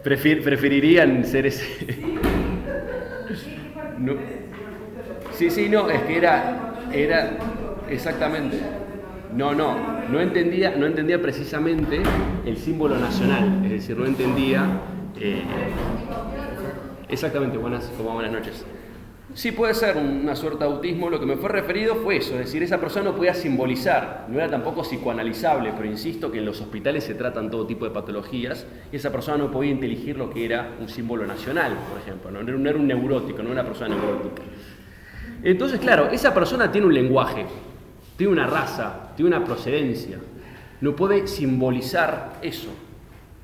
Preferirían ser ese. No. Sí, no, es que era exactamente. No entendía precisamente el símbolo nacional, es decir, no entendía exactamente, buenas noches. Sí, puede ser una suerte de autismo. Lo que me fue referido fue eso, es decir, esa persona no podía simbolizar, no era tampoco psicoanalizable, pero insisto que en los hospitales se tratan todo tipo de patologías y esa persona no podía inteligir lo que era un símbolo nacional, por ejemplo, no era un neurótico, no era una persona neurótica. Entonces, claro, esa persona tiene un lenguaje, tiene una raza, tiene una procedencia, no puede simbolizar eso.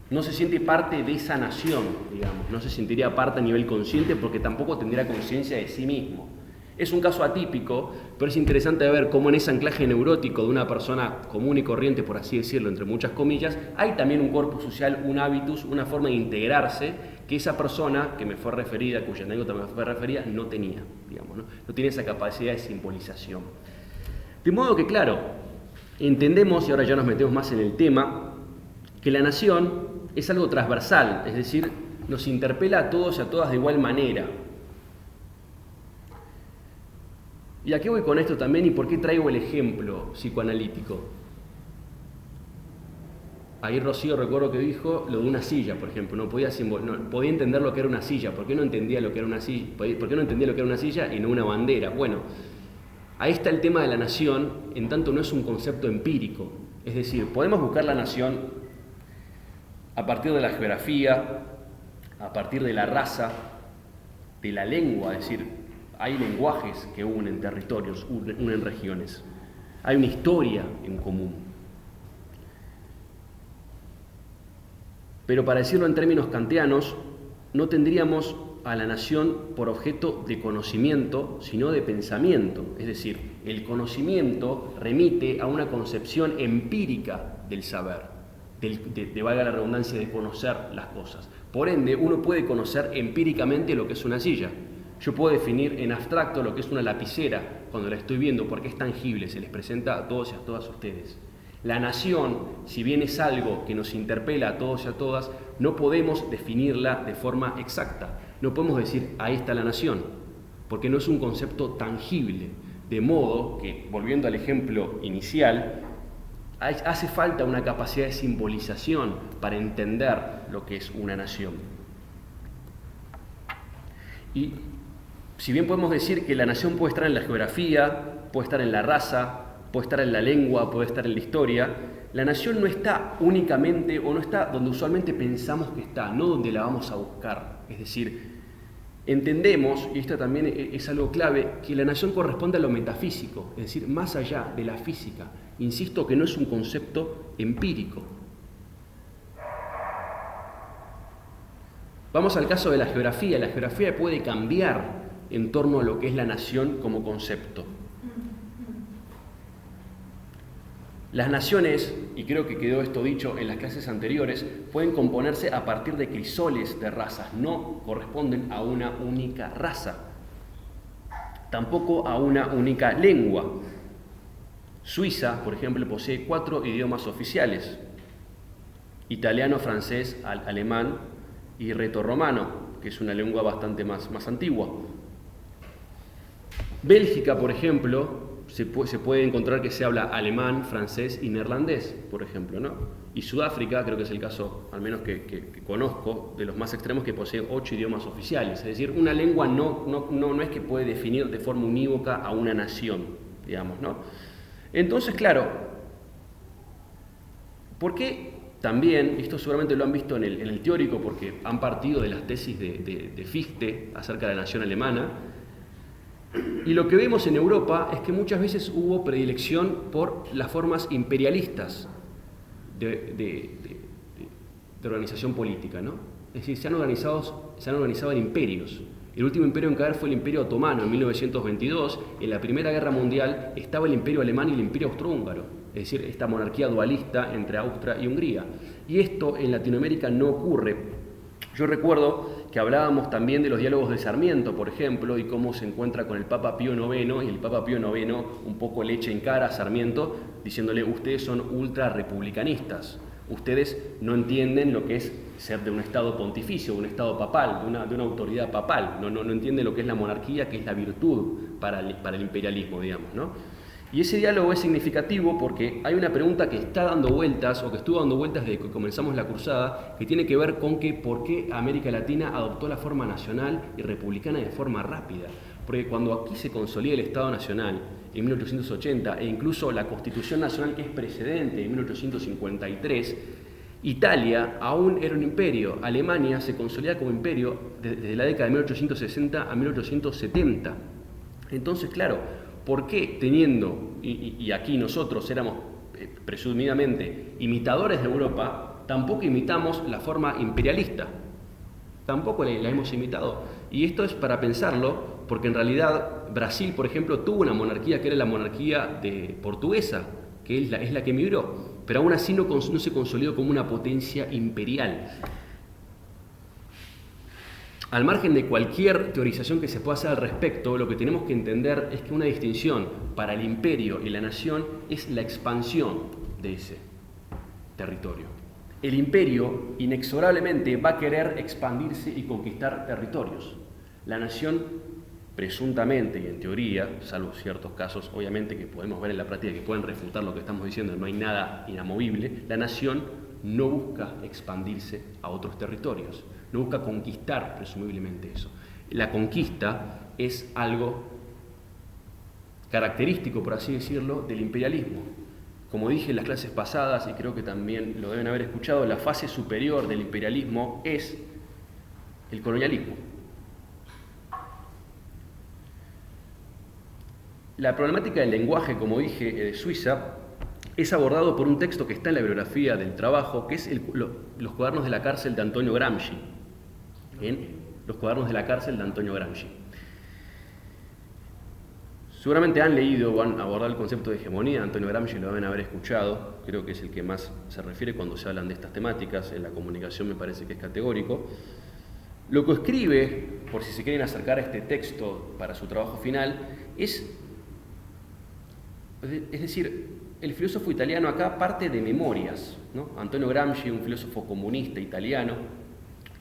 No se siente parte de esa nación, digamos, no se sentiría parte a nivel consciente porque tampoco tendría conciencia de sí mismo. Es un caso atípico, pero es interesante ver cómo en ese anclaje neurótico de una persona común y corriente, por así decirlo, entre muchas comillas, hay también un corpus social, un hábitus, una forma de integrarse que esa persona que me fue referida, cuya anécdota me fue referida, no tenía, digamos, no tiene esa capacidad de simbolización. De modo que, claro, entendemos, y ahora ya nos metemos más en el tema, que la nación es algo transversal, es decir, nos interpela a todos y a todas de igual manera. ¿Y a qué voy con esto también y por qué traigo el ejemplo psicoanalítico? Ahí Rocío recuerdo que dijo lo de una silla, por ejemplo, no podía entender lo que era una silla. ¿Por qué no entendía lo que era una silla? ¿Por qué no entendía lo que era una silla y no una bandera? Bueno, ahí está el tema de la nación, en tanto no es un concepto empírico. Es decir, podemos buscar la nación a partir de la geografía, a partir de la raza, de la lengua, es decir, hay lenguajes que unen territorios, unen regiones. Hay una historia en común. Pero para decirlo en términos kantianos, no tendríamos a la nación por objeto de conocimiento, sino de pensamiento. Es decir, el conocimiento remite a una concepción empírica del saber. De valga la redundancia, de conocer las cosas. Por ende, uno puede conocer empíricamente lo que es una silla. Yo puedo definir en abstracto lo que es una lapicera cuando la estoy viendo, porque es tangible, se les presenta a todos y a todas ustedes. La nación, si bien es algo que nos interpela a todos y a todas, no podemos definirla de forma exacta. No podemos decir, ahí está la nación, porque no es un concepto tangible. De modo que, volviendo al ejemplo inicial, hace falta una capacidad de simbolización para entender lo que es una nación. Y si bien podemos decir que la nación puede estar en la geografía, puede estar en la raza, puede estar en la lengua, puede estar en la historia, la nación no está únicamente o no está donde usualmente pensamos que está, no donde la vamos a buscar. Es decir, entendemos, y esto también es algo clave, que la nación corresponde a lo metafísico, es decir, más allá de la física. Insisto que no es un concepto empírico. Vamos al caso de la geografía. La geografía puede cambiar en torno a lo que es la nación como concepto. Las naciones, y creo que quedó esto dicho en las clases anteriores, pueden componerse a partir de crisoles de razas, no corresponden a una única raza, tampoco a una única lengua. Suiza, por ejemplo, posee 4 idiomas oficiales: italiano, francés, alemán y retorromano, que es una lengua bastante más antigua. Bélgica, por ejemplo, se puede encontrar que se habla alemán, francés y neerlandés, por ejemplo, ¿no? Y Sudáfrica, creo que es el caso, al menos que conozco, de los más extremos, que posee 8 idiomas oficiales. Es decir, una lengua no es que puede definir de forma unívoca a una nación, digamos, ¿no? Entonces, claro, ¿por qué también, esto seguramente lo han visto en el teórico, porque han partido de las tesis de Fichte acerca de la nación alemana, y lo que vemos en Europa es que muchas veces hubo predilección por las formas imperialistas de organización política, ¿no? Es decir, se han organizado en imperios. El último imperio en caer fue el Imperio Otomano en 1922. En la Primera Guerra Mundial estaba el Imperio Alemán y el Imperio Austrohúngaro, es decir, esta monarquía dualista entre Austria y Hungría. Y esto en Latinoamérica no ocurre. Yo recuerdo que hablábamos también de los diálogos de Sarmiento, por ejemplo, y cómo se encuentra con el Papa Pío IX, y el Papa Pío IX un poco le echa en cara a Sarmiento, diciéndole, ustedes son ultra republicanistas. ustedes no entienden lo que es ser de un estado pontificio, de un estado papal, de una autoridad papal, no entienden lo que es la monarquía, que es la virtud para el imperialismo, digamos, ¿no? Y ese diálogo es significativo porque hay una pregunta que está dando vueltas, o que estuvo dando vueltas desde que comenzamos la cruzada, que tiene que ver con por qué América Latina adoptó la forma nacional y republicana de forma rápida. Porque cuando aquí se consolida el Estado Nacional en 1880, e incluso la Constitución Nacional, que es precedente, en 1853, Italia aún era un imperio. Alemania se consolida como imperio desde la década de 1860 a 1870. Entonces, claro, ¿por qué teniendo, y aquí nosotros éramos presumidamente imitadores de Europa, tampoco imitamos la forma imperialista? Tampoco la hemos imitado. Y esto es para pensarlo, porque en realidad Brasil, por ejemplo, tuvo una monarquía que era la monarquía portuguesa, que es la que emigró, pero aún así no se consolidó como una potencia imperial. Al margen de cualquier teorización que se pueda hacer al respecto, lo que tenemos que entender es que una distinción para el imperio y la nación es la expansión de ese territorio. El imperio inexorablemente va a querer expandirse y conquistar territorios. La nación, presuntamente y en teoría, salvo ciertos casos obviamente que podemos ver en la práctica que pueden refutar lo que estamos diciendo, no hay nada inamovible, la nación no busca expandirse a otros territorios, no busca conquistar presumiblemente eso. La conquista es algo característico, por así decirlo, del imperialismo. Como dije en las clases pasadas, y creo que también lo deben haber escuchado, la fase superior del imperialismo es el colonialismo. La problemática del lenguaje, como dije, de Suiza, es abordado por un texto que está en la bibliografía del trabajo, que es los cuadernos de la cárcel de Antonio Gramsci. ¿Bien? Los cuadernos de la cárcel de Antonio Gramsci. Seguramente han leído o han abordado el concepto de hegemonía. Antonio Gramsci lo deben haber escuchado, creo que es el que más se refiere cuando se hablan de estas temáticas. En la comunicación me parece que es categórico. Lo que escribe, por si se quieren acercar a este texto para su trabajo final, es decir, el filósofo italiano acá parte de memorias, ¿no? Antonio Gramsci, un filósofo comunista italiano,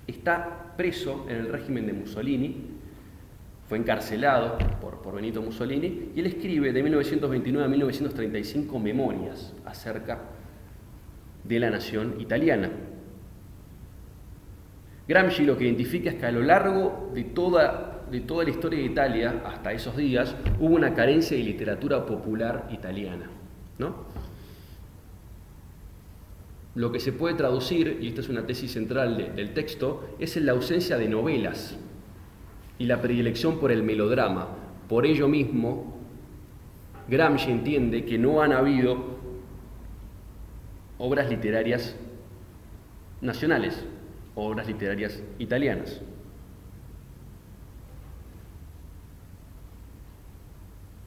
está preso en el régimen de Mussolini, fue encarcelado por Benito Mussolini, y él escribe de 1929 a 1935 memorias acerca de la nación italiana. Gramsci lo que identifica es que a lo largo de toda la historia de Italia, hasta esos días, hubo una carencia de literatura popular italiana, ¿no? Lo que se puede traducir, y esta es una tesis central del texto, es en la ausencia de novelas y la predilección por el melodrama. Por ello mismo, Gramsci entiende que no han habido obras literarias nacionales, obras literarias italianas.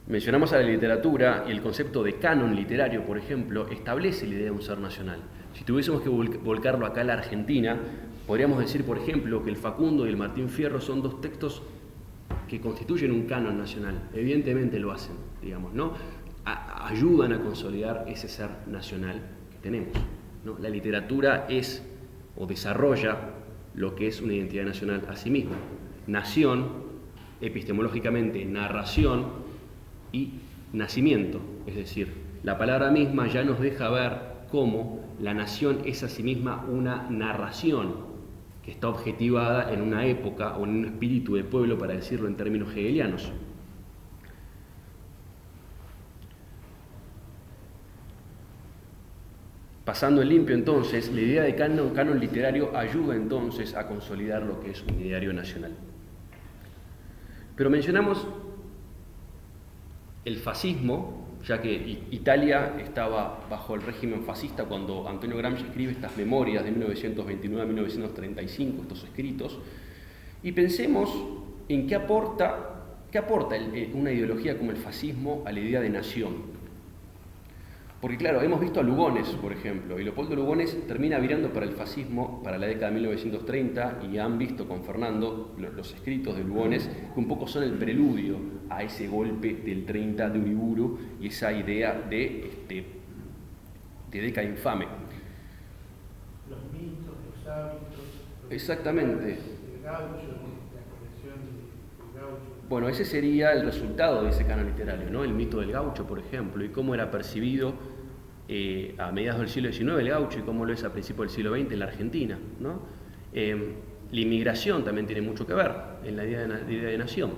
Mencionamos a la literatura y el concepto de canon literario, por ejemplo, establece la idea de un ser nacional. Si tuviésemos que volcarlo acá a la Argentina, podríamos decir, por ejemplo, que el Facundo y el Martín Fierro son dos textos que constituyen un canon nacional. Evidentemente lo hacen, digamos, ¿no? Ayudan a consolidar ese ser nacional que tenemos, ¿no? La literatura es o desarrolla lo que es una identidad nacional a sí misma. Nación, epistemológicamente, narración y nacimiento, es decir, la palabra misma ya nos deja ver cómo la nación es a sí misma una narración que está objetivada en una época o en un espíritu de pueblo, para decirlo en términos hegelianos. Pasando en limpio, entonces, la idea de canon literario ayuda entonces a consolidar lo que es un ideario nacional. Pero mencionamos el fascismo, ya que Italia estaba bajo el régimen fascista cuando Antonio Gramsci escribe estas memorias de 1929 a 1935, estos escritos, y pensemos en qué aporta una ideología como el fascismo a la idea de nación. Porque claro, hemos visto a Lugones, por ejemplo, y Leopoldo Lugones termina virando para el fascismo para la década de 1930, y han visto con Fernando los escritos de Lugones, que un poco son el preludio a ese golpe del 30 de Uriburu y esa idea de década infame. Exactamente. El gaucho, la colección del gaucho. Bueno, ese sería el resultado de ese canon literario, ¿no? El mito del gaucho, por ejemplo, y cómo era percibido a mediados del siglo XIX el gaucho y cómo lo es a principios del siglo XX en la Argentina, ¿no? La inmigración también tiene mucho que ver en la idea de nación,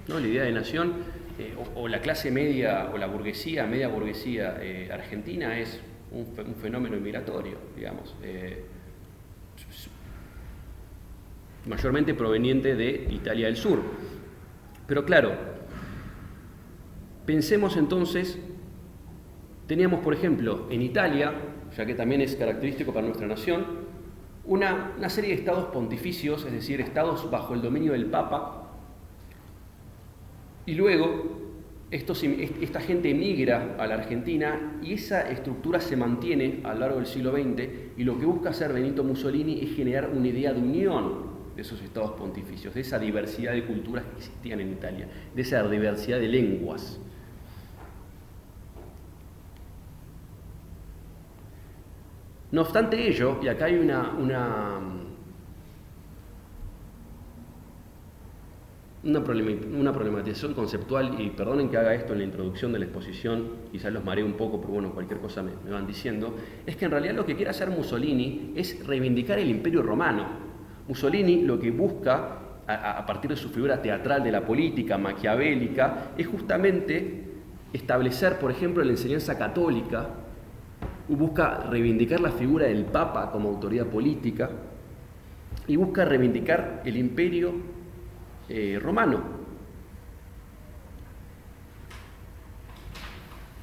¿no? La idea de nación o la clase media o la burguesía, media burguesía argentina es un fenómeno inmigratorio, digamos, mayormente proveniente de Italia del Sur. Pero claro, pensemos entonces, teníamos por ejemplo en Italia, ya que también es característico para nuestra nación, una serie de estados pontificios, es decir, estados bajo el dominio del Papa, y luego esta gente emigra a la Argentina y esa estructura se mantiene a lo largo del siglo XX, y lo que busca hacer Benito Mussolini es generar una idea de unión de esos estados pontificios, de esa diversidad de culturas que existían en Italia, de esa diversidad de lenguas. No obstante ello, y acá hay una problematización conceptual, y perdonen que haga esto en la introducción de la exposición, quizás los mareo un poco, pero bueno, cualquier cosa me van diciendo, es que en realidad lo que quiere hacer Mussolini es reivindicar el Imperio Romano. Mussolini lo que busca, a partir de su figura teatral de la política maquiavélica, es justamente establecer, por ejemplo, la enseñanza católica, busca reivindicar la figura del Papa como autoridad política y busca reivindicar el Imperio romano.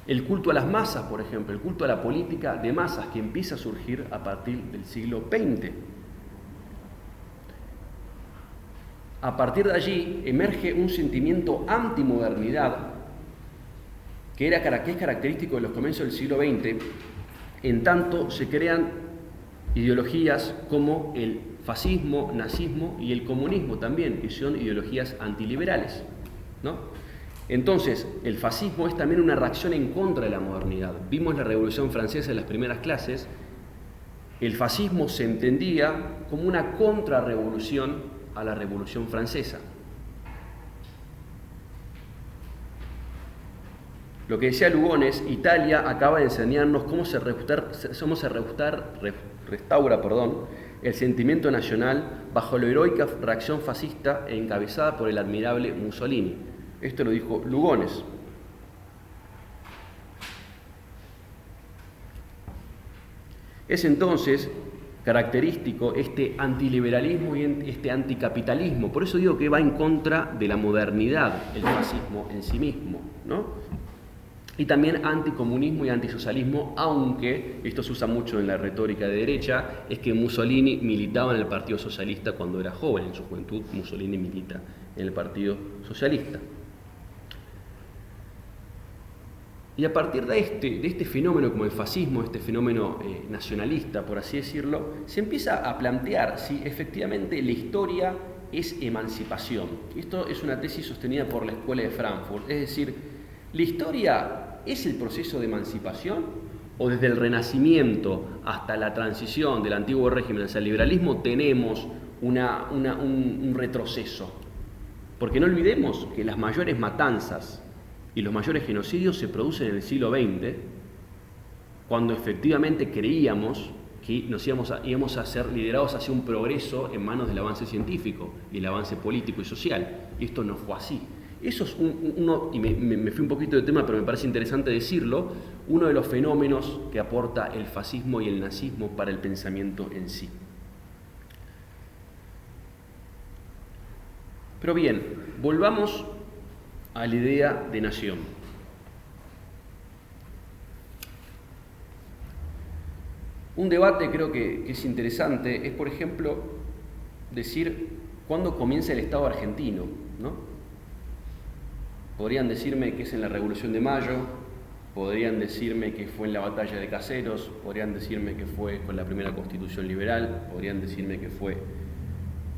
El culto a las masas, por ejemplo, el culto a la política de masas que empieza a surgir a partir del siglo XX. A partir de allí emerge un sentimiento antimodernidad que es característico de los comienzos del siglo XX, en tanto se crean ideologías como el fascismo, nazismo y el comunismo también, que son ideologías antiliberales, ¿no? Entonces, el fascismo es también una reacción en contra de la modernidad. Vimos la Revolución Francesa en las primeras clases. El fascismo se entendía como una contrarrevolución a la Revolución Francesa. Lo que decía Lugones, Italia acaba de enseñarnos cómo se restaura el sentimiento nacional bajo la heroica reacción fascista encabezada por el admirable Mussolini. Esto lo dijo Lugones. Es entonces característico este antiliberalismo y este anticapitalismo. Por eso digo que va en contra de la modernidad, el fascismo en sí mismo, ¿no? Y también anticomunismo y antisocialismo, aunque esto se usa mucho en la retórica de derecha, es que Mussolini militaba en el Partido Socialista cuando era joven. En su juventud Mussolini milita en el Partido Socialista. Y a partir de este fenómeno como el fascismo, este fenómeno nacionalista, por así decirlo, se empieza a plantear si efectivamente la historia es emancipación. Esto es una tesis sostenida por la Escuela de Frankfurt, es decir, ¿la historia es el proceso de emancipación? ¿O desde el Renacimiento hasta la transición del antiguo régimen hacia el liberalismo tenemos un retroceso? Porque no olvidemos que las mayores matanzas y los mayores genocidios se producen en el siglo XX, cuando efectivamente creíamos que íbamos a ser liderados hacia un progreso en manos del avance científico y el avance político y social. Y esto no fue así. Eso es y me fui un poquito de tema, pero me parece interesante decirlo, uno de los fenómenos que aporta el fascismo y el nazismo para el pensamiento en sí. Pero bien, volvamos a la idea de nación. Un debate creo que es interesante es, por ejemplo, decir cuándo comienza el Estado argentino, ¿no? Podrían decirme que es en la Revolución de Mayo, podrían decirme que fue en la Batalla de Caseros, podrían decirme que fue con la primera Constitución liberal, podrían decirme que fue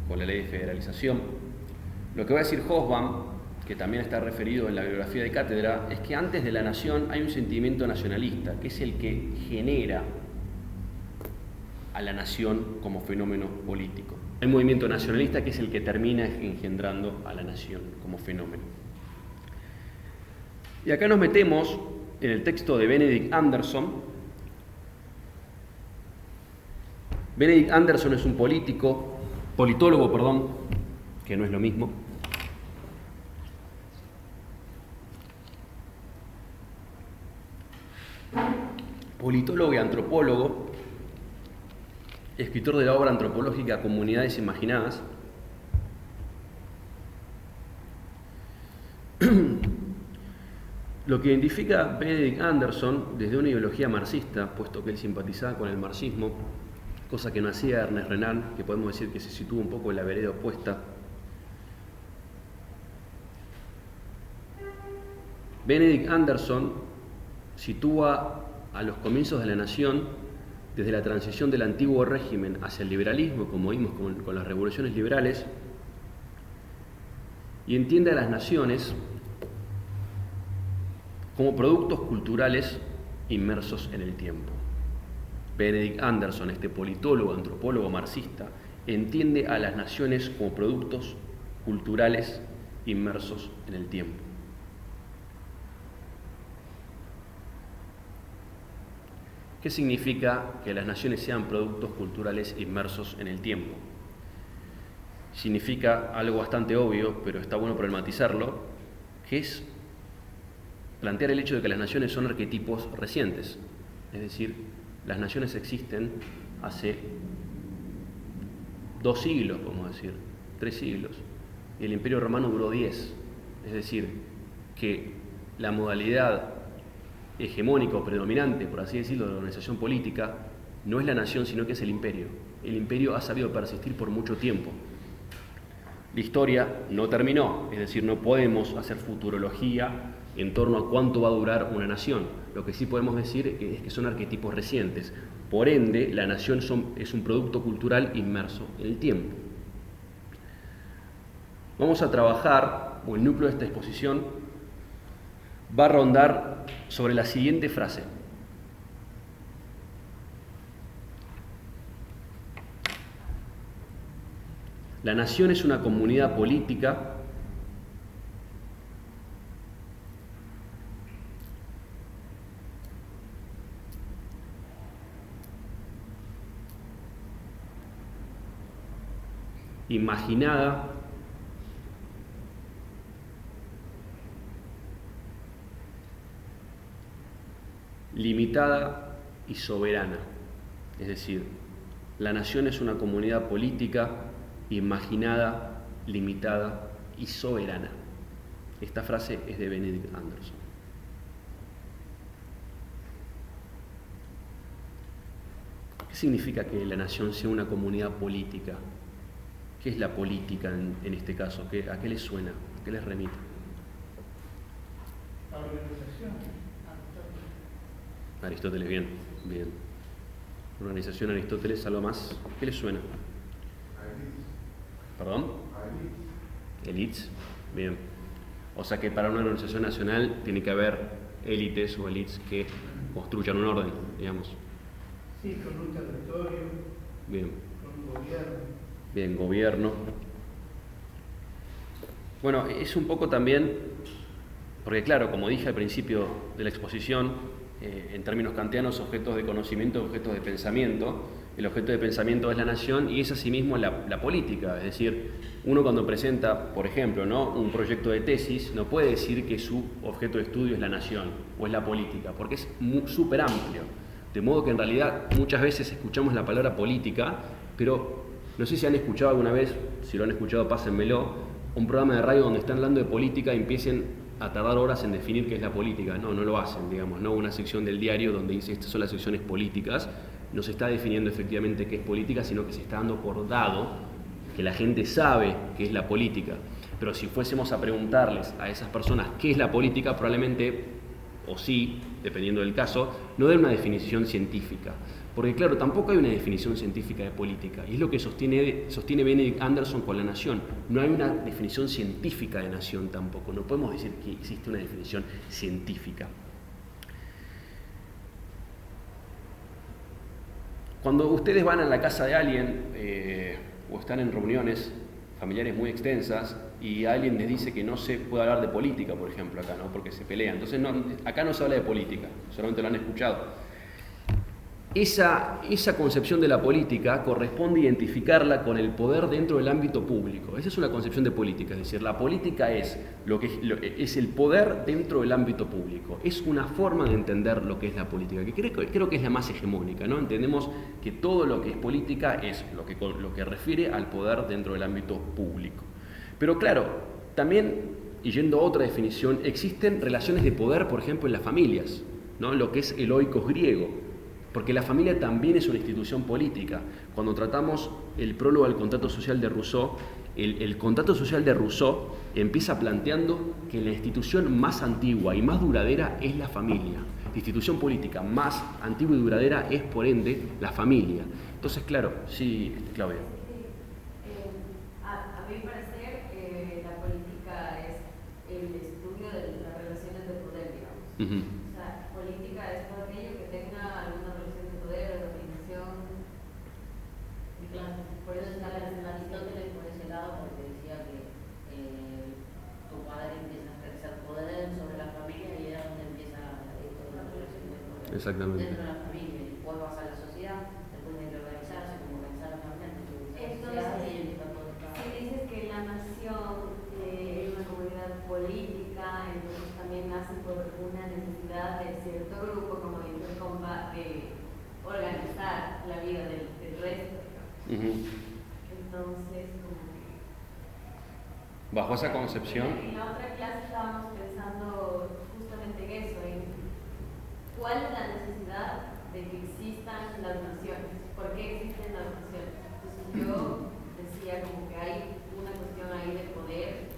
con la Ley de Federalización. Lo que va a decir Hobsbawm, que también está referido en la bibliografía de cátedra, es que antes de la nación hay un sentimiento nacionalista, que es el que genera a la nación como fenómeno político. Hay un movimiento nacionalista que es el que termina engendrando a la nación como fenómeno. Y acá nos metemos en el texto de Benedict Anderson. Benedict Anderson es un politólogo, que no es lo mismo. Politólogo y antropólogo, escritor de la obra antropológica Comunidades Imaginadas. Lo que identifica Benedict Anderson desde una ideología marxista, puesto que él simpatizaba con el marxismo, cosa que no hacía Ernest Renan, que podemos decir que se sitúa un poco en la vereda opuesta. Benedict Anderson sitúa a los comienzos de la nación desde la transición del antiguo régimen hacia el liberalismo, como vimos con las revoluciones liberales, y entiende a las naciones como productos culturales inmersos en el tiempo. Benedict Anderson, este politólogo, antropólogo marxista, entiende a las naciones como productos culturales inmersos en el tiempo. ¿Qué significa que las naciones sean productos culturales inmersos en el tiempo? Significa algo bastante obvio, pero está bueno problematizarlo, que es plantear el hecho de que las naciones son arquetipos recientes. Es decir, las naciones existen hace 2 siglos, podemos decir, 3 siglos, y el Imperio Romano duró 10. Es decir, que la modalidad hegemónica o predominante, por así decirlo, de la organización política no es la nación, sino que es el imperio. El imperio ha sabido persistir por mucho tiempo. La historia no terminó, es decir, no podemos hacer futurología en torno a cuánto va a durar una nación. Lo que sí podemos decir es que son arquetipos recientes. Por ende, la nación es un producto cultural inmerso en el tiempo. Vamos a trabajar, o el núcleo de esta exposición va a rondar sobre la siguiente frase. La nación es una comunidad política imaginada limitada y soberana. Es decir, la nación es una comunidad política imaginada, limitada y soberana. Esta frase es de Benedict Anderson. ¿Qué significa que la nación sea una comunidad política? ¿Qué es la política en este caso? ¿A qué les suena? ¿A qué les remite? La organización. Aristóteles, bien. Organización, Aristóteles, ¿algo más? ¿Qué les suena? ¿Perdón? Elites, bien. O sea que para una organización nacional tiene que haber élites o elites que construyan un orden, digamos. Sí, con un territorio, Bien. con un gobierno. Bien, gobierno. Bueno, es un poco también, porque claro, como dije al principio de la exposición, en términos kantianos, objetos de conocimiento, objetos de pensamiento. El objeto de pensamiento es la nación y es asimismo la política. Es decir, uno cuando presenta, por ejemplo, ¿no?, un proyecto de tesis, no puede decir que su objeto de estudio es la nación o es la política, porque es súper amplio. De modo que en realidad muchas veces escuchamos la palabra política, pero no sé si han escuchado alguna vez, si lo han escuchado pásenmelo, un programa de radio donde están hablando de política y empiecen a tardar horas en definir qué es la política. No lo hacen, digamos, no una sección del diario donde dice estas son las secciones políticas, no se está definiendo efectivamente qué es política, sino que se está dando por dado que la gente sabe qué es la política. Pero si fuésemos a preguntarles a esas personas qué es la política, probablemente, o sí, dependiendo del caso, no den una definición científica. Porque claro, tampoco hay una definición científica de política, y es lo que sostiene Benedict Anderson con la nación. No hay una definición científica de nación tampoco, no podemos decir que existe una definición científica. Cuando ustedes van a la casa de alguien, o están en reuniones familiares muy extensas y alguien les dice que no se puede hablar de política, por ejemplo, acá, ¿no? Porque se pelean. Entonces, no, acá no se habla de política, solamente lo han escuchado. Esa concepción de la política corresponde identificarla con el poder dentro del ámbito público. Esa es una concepción de política, es decir, la política es es el poder dentro del ámbito público. Es una forma de entender lo que es la política, que creo que es la más hegemónica, ¿no? Entendemos que todo lo que es política es lo que refiere al poder dentro del ámbito público. Pero claro, también, y yendo a otra definición, existen relaciones de poder, por ejemplo, en las familias, ¿no? Lo que es el oikos griego. Porque la familia también es una institución política. Cuando tratamos el prólogo al contrato social de Rousseau, el contrato social de Rousseau empieza planteando que la institución más antigua y más duradera es la familia. La institución política más antigua y duradera es, por ende, la familia. Entonces, claro, sí, Claudia. A mi parecer, la política es el estudio de las relaciones de poder, digamos. Uh-huh. O sea, política es todo aquello que tenga alguna relación de poder o dominación. Claro, por eso está Aristóteles por ese lado, porque decía que tu padre empieza a ejercer poder sobre la familia y era donde empieza toda la relación de poder. Exactamente. Dentro de la familia, y después vas a la sociedad, después de organizarse, como organizar la familia, Si dices que la nación es una comunidad política, entonces también nace por una necesidad de cierto grupo, como dice el compa, de organizar la vida del resto. Uh-huh. Entonces, como que... Bajo esa concepción. En la otra clase estábamos pensando justamente en eso, en cuál es la necesidad de que existan las naciones, por qué existen las naciones. Entonces yo decía como que hay una cuestión ahí de poder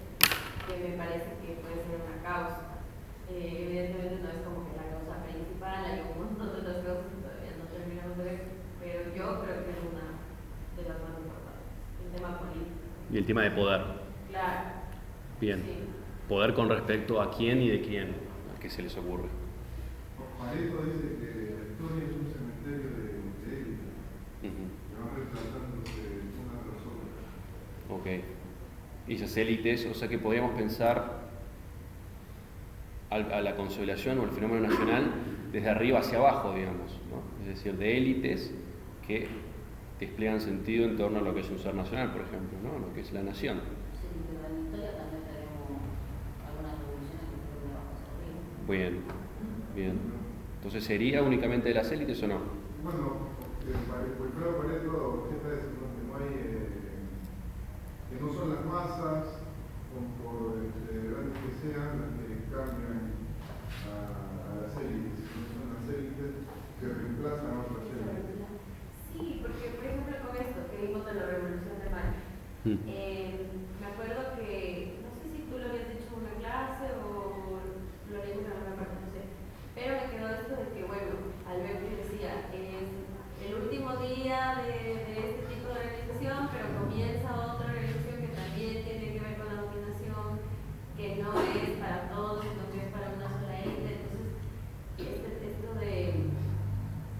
que me parece que puede ser una causa. Evidentemente no es como que la causa principal, hay un montón de otras causas que todavía no terminamos de ver, pero yo creo que es una de las más importantes, el tema político. Y el tema de poder. Claro. Bien. Sí. Poder con respecto a quién y de quién, a qué se les ocurre. Pareto dice que la historia es un cementerio de élite, Uh-huh. que van reemplazándose una tras otra. Ok. Y esas élites, o sea que podríamos pensar a la consolidación o el fenómeno nacional desde arriba hacia abajo, digamos, ¿no? Es decir, de élites que despliegan sentido en torno a lo que es un ser nacional, por ejemplo, ¿no? Lo que es la nación. Sí, pero en la historia también tenemos algunas revoluciones que fueron de abajo hacia arriba. Bien, bien. Entonces, ¿sería únicamente de las élites o no? Bueno, Wilfredo Pareto siempre dice que no hay, que no son las masas, por grandes que sean, las que cambian a las élites, no son las élites que reemplazan a otras élites. Sí, porque por ejemplo con esto que vimos de la Revolución de Mayo, me acuerdo que, no sé si tú lo habías dicho en una clase o lo leímos en alguna parte, no sé, pero me quedó esto de que, bueno, Alberto decía, es el último día de este tipo de organización, pero comienza otra organización que también tiene que ver con la dominación, que no es para todos, sino que es para una sola élite. Entonces, esto de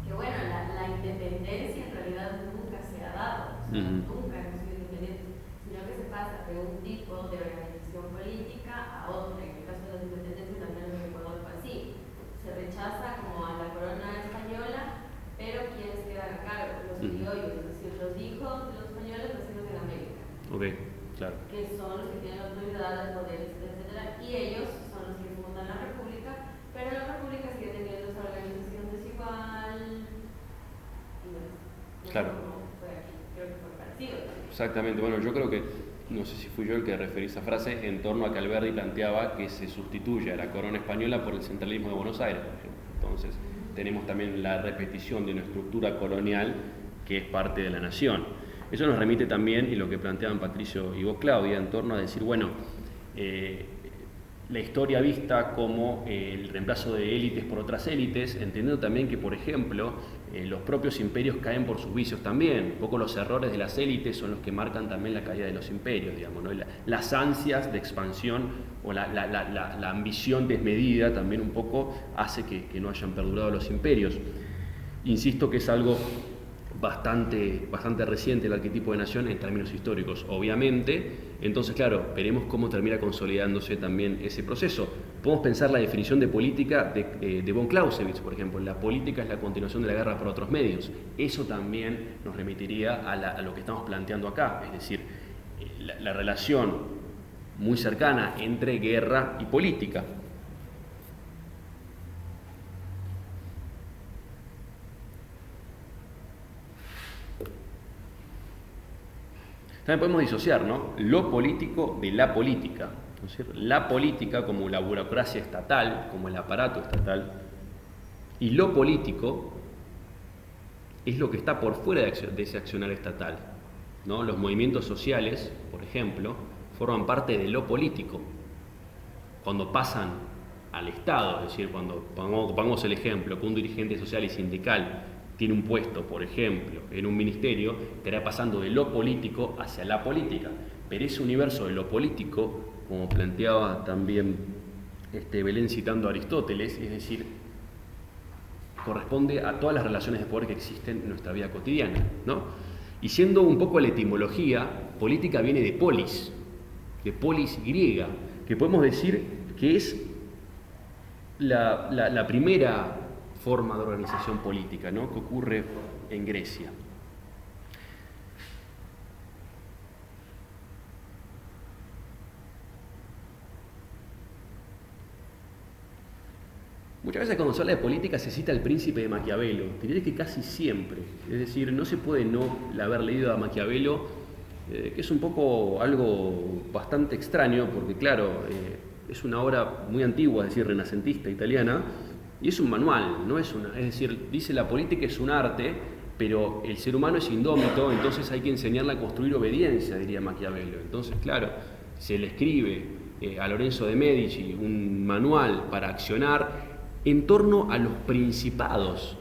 que bueno, la independencia en realidad nunca se ha dado, o sea, nunca hemos sido independientes, sino que se pasa de un tipo de organización política a otro. En el caso de las independencias también en Ecuador fue así, se rechaza como a la corona española, pero quienes quedan a cargo, los criollos, es decir, los hijos de los españoles nacidos en América. Ok, claro. Que son los que tienen la autoridad, el poder, etcétera, y ellos son los que fundan la república, pero la república sigue teniendo esa organización desigual. Y bueno, Claro. fue aquí, creo que fue parecido. Exactamente. Bueno, yo creo que, no sé si fui yo el que referí esa frase, en torno a que Alberti planteaba que se sustituye a la corona española por el centralismo de Buenos Aires, por ejemplo. Entonces, tenemos también la repetición de una estructura colonial que es parte de la nación. Eso nos remite también, y lo que planteaban Patricio y vos, Claudia, en torno a decir, bueno, la historia vista como el reemplazo de élites por otras élites, entendiendo también que, por ejemplo, los propios imperios caen por sus vicios también. Un poco los errores de las élites son los que marcan también la caída de los imperios, digamos, ¿no? Las ansias de expansión o la ambición desmedida también un poco hace que no hayan perdurado los imperios. Insisto que es algo bastante reciente el arquetipo de nación en términos históricos, obviamente. Entonces, claro, veremos cómo termina consolidándose también ese proceso. Podemos pensar la definición de política de von Clausewitz, por ejemplo. La política es la continuación de la guerra por otros medios. Eso también nos remitiría a lo que estamos planteando acá, es decir, la relación muy cercana entre guerra y política. También podemos disociar, ¿no?, lo político de la política. Es decir, la política como la burocracia estatal, como el aparato estatal, y lo político es lo que está por fuera de ese accionar estatal, ¿no? Los movimientos sociales, por ejemplo, forman parte de lo político. Cuando pasan al Estado, es decir, cuando pongamos el ejemplo que un dirigente social y sindical tiene un puesto, por ejemplo, en un ministerio, estará pasando de lo político hacia la política. Pero ese universo de lo político, como planteaba también Belén citando a Aristóteles, es decir, corresponde a todas las relaciones de poder que existen en nuestra vida cotidiana, ¿no? Y siendo un poco la etimología, política viene de polis griega, que podemos decir que es la primera forma de organización política, ¿no?, que ocurre en Grecia. Muchas veces cuando se habla de política se cita al Príncipe de Maquiavelo, te diré que casi siempre, es decir, no se puede no haber leído a Maquiavelo, que es un poco algo bastante extraño, porque claro, es una obra muy antigua, es decir, renacentista italiana, y es un manual, no es una, es decir, dice la política es un arte, pero el ser humano es indómito, entonces hay que enseñarle a construir obediencia, diría Maquiavelo. Entonces, claro, se le escribe a Lorenzo de Medici un manual para accionar en torno a los principados,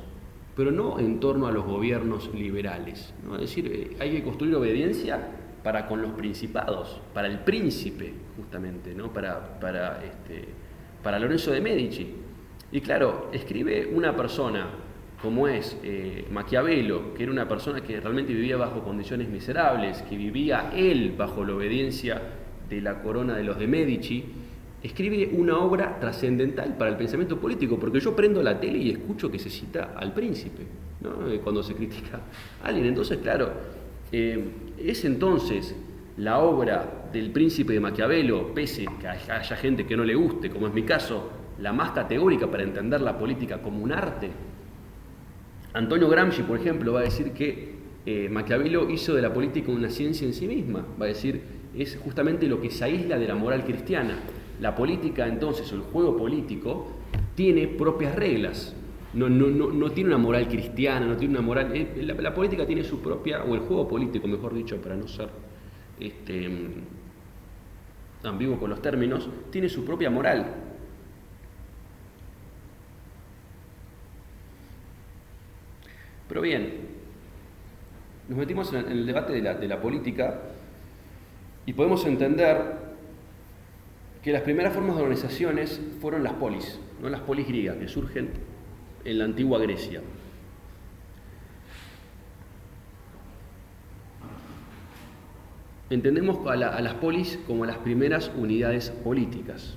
pero no en torno a los gobiernos liberales, ¿no? Es decir, hay que construir obediencia para con los principados, para el príncipe, justamente, ¿no?, para Lorenzo de Medici. Y claro, escribe una persona como es Maquiavelo, que era una persona que realmente vivía bajo condiciones miserables, que vivía él bajo la obediencia de la corona de los de Medici, escribe una obra trascendental para el pensamiento político, porque yo prendo la tele y escucho que se cita al príncipe, ¿no?, cuando se critica a alguien. Entonces, claro, es entonces la obra del Príncipe de Maquiavelo, pese que haya gente que no le guste, como es mi caso, la más categórica para entender la política como un arte. Antonio Gramsci, por ejemplo, va a decir que Maquiavelo hizo de la política una ciencia en sí misma, va a decir, es justamente lo que se aísla de la moral cristiana. La política, entonces, o el juego político, tiene propias reglas, no tiene una moral cristiana, no tiene una moral... La política tiene su propia, o el juego político, mejor dicho, para no ser ambiguo con los términos, tiene su propia moral. Pero bien, nos metimos en el debate de la política y podemos entender que las primeras formas de organizaciones fueron las polis, ¿no?, las polis griegas, que surgen en la antigua Grecia. Entendemos a las polis como las primeras unidades políticas,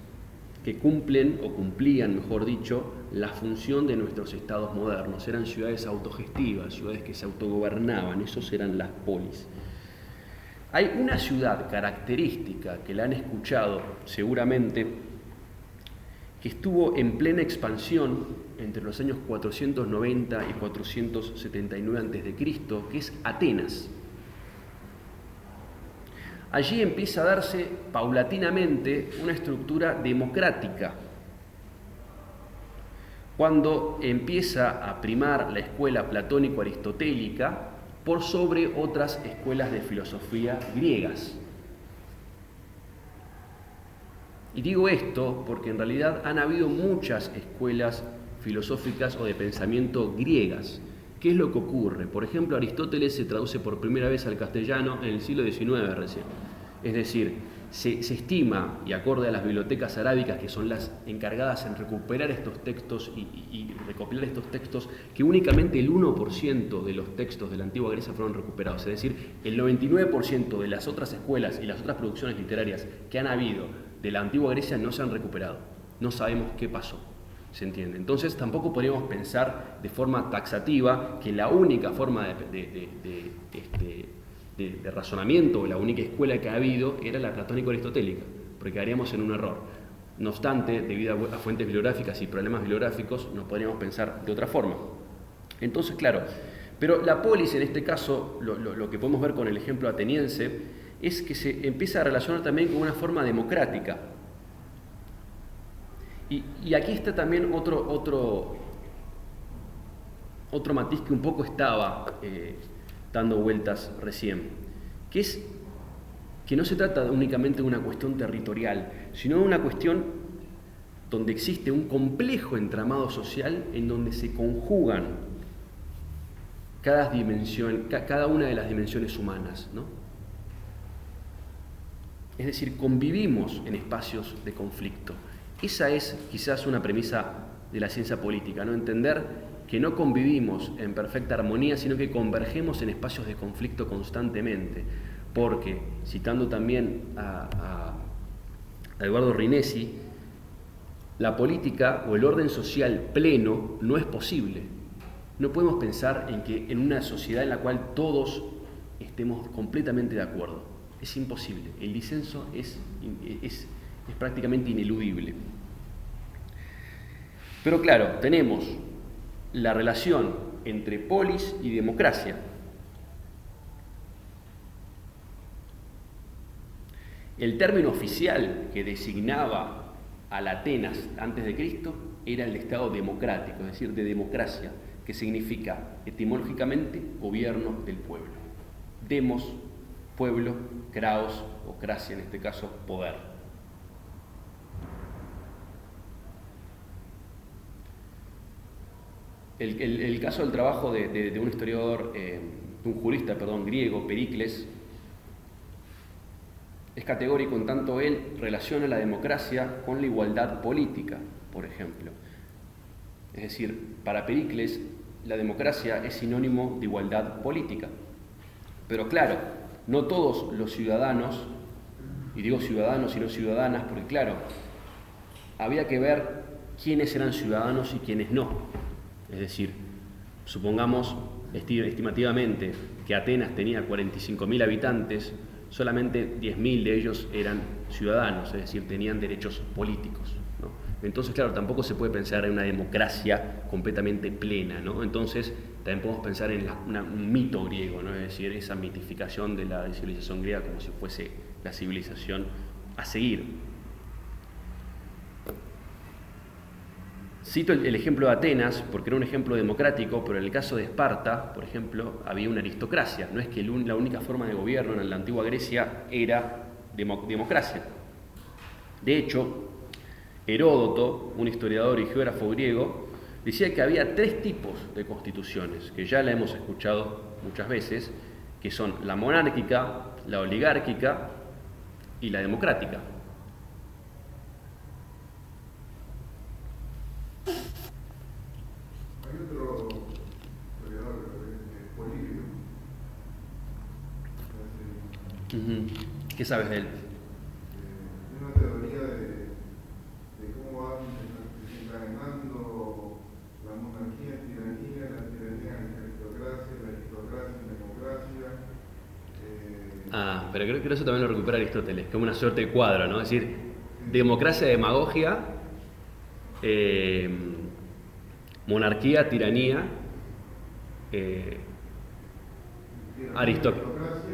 que cumplen, o cumplían, mejor dicho, la función de nuestros estados modernos. Eran ciudades autogestivas, ciudades que se autogobernaban, esos eran las polis. Hay una ciudad característica que la han escuchado seguramente, que estuvo en plena expansión entre los años 490 y 479 a.C., que es Atenas. Allí empieza a darse paulatinamente una estructura democrática, cuando empieza a primar la escuela platónico-aristotélica por sobre otras escuelas de filosofía griegas. Y digo esto porque en realidad han habido muchas escuelas filosóficas o de pensamiento griegas. ¿Qué es lo que ocurre? Por ejemplo, Aristóteles se traduce por primera vez al castellano en el siglo XIX recién. Es decir, se estima, y acorde a las bibliotecas arábicas, que son las encargadas en recuperar estos textos y recopilar estos textos, que únicamente el 1% de los textos de la antigua Grecia fueron recuperados. Es decir, el 99% de las otras escuelas y las otras producciones literarias que han habido de la antigua Grecia no se han recuperado. No sabemos qué pasó. ¿Se entiende? Entonces tampoco podríamos pensar de forma taxativa que la única forma de razonamiento o la única escuela que ha habido era la platónico-aristotélica, porque quedaríamos en un error. No obstante, debido a fuentes bibliográficas y problemas bibliográficos, no podríamos pensar de otra forma. Entonces, claro, pero la polis en este caso, lo que podemos ver con el ejemplo ateniense, es que se empieza a relacionar también con una forma democrática. Y aquí está también otro matiz que un poco estaba dando vueltas recién, que es que no se trata únicamente de una cuestión territorial, sino de una cuestión donde existe un complejo entramado social en donde se conjugan cada una de las dimensiones humanas, ¿no? Es decir, convivimos en espacios de conflicto. Esa es quizás una premisa de la ciencia política, ¿no? Entender que no convivimos en perfecta armonía, sino que convergemos en espacios de conflicto constantemente. Porque, citando también a Eduardo Rinesi, la política o el orden social pleno no es posible. No podemos pensar en una sociedad en la cual todos estemos completamente de acuerdo. Es imposible. El disenso es prácticamente ineludible. Pero claro, tenemos la relación entre polis y democracia. El término oficial que designaba a la Atenas antes de Cristo era el de Estado democrático, es decir, de democracia, que significa etimológicamente gobierno del pueblo. Demos, pueblo, kraos o cracia en este caso, poder. El caso del trabajo de un historiador, de un jurista, griego, Pericles, es categórico en tanto él relaciona la democracia con la igualdad política, por ejemplo. Es decir, para Pericles la democracia es sinónimo de igualdad política. Pero claro, no todos los ciudadanos, y digo ciudadanos y no ciudadanas, porque claro, había que ver quiénes eran ciudadanos y quiénes no. Es decir, supongamos estimativamente que Atenas tenía 45.000 habitantes, solamente 10.000 de ellos eran ciudadanos, es decir, tenían derechos políticos, ¿no? Entonces, claro, tampoco se puede pensar en una democracia completamente plena, ¿no? Entonces, también podemos pensar en un mito griego, ¿no? Es decir, esa mitificación de la civilización griega como si fuese la civilización a seguir. Cito el ejemplo de Atenas porque era un ejemplo democrático, pero en el caso de Esparta, por ejemplo, había una aristocracia. No es que la única forma de gobierno en la antigua Grecia era democracia. De hecho, Heródoto, un historiador y geógrafo griego, decía que había 3 tipos de constituciones, que ya la hemos escuchado muchas veces, que son la monárquica, la oligárquica y la democrática. Hay otro historiador Polibio. ¿Qué sabes de él? Una teoría de cómo va desencadenando la monarquía en tiranía, la tiranía en aristocracia, la aristocracia en democracia. Pero creo que eso también lo recupera Aristóteles, como una suerte de cuadro, ¿no? Es decir, democracia, demagogia, monarquía, tiranía, aristocracia. Aristocracia,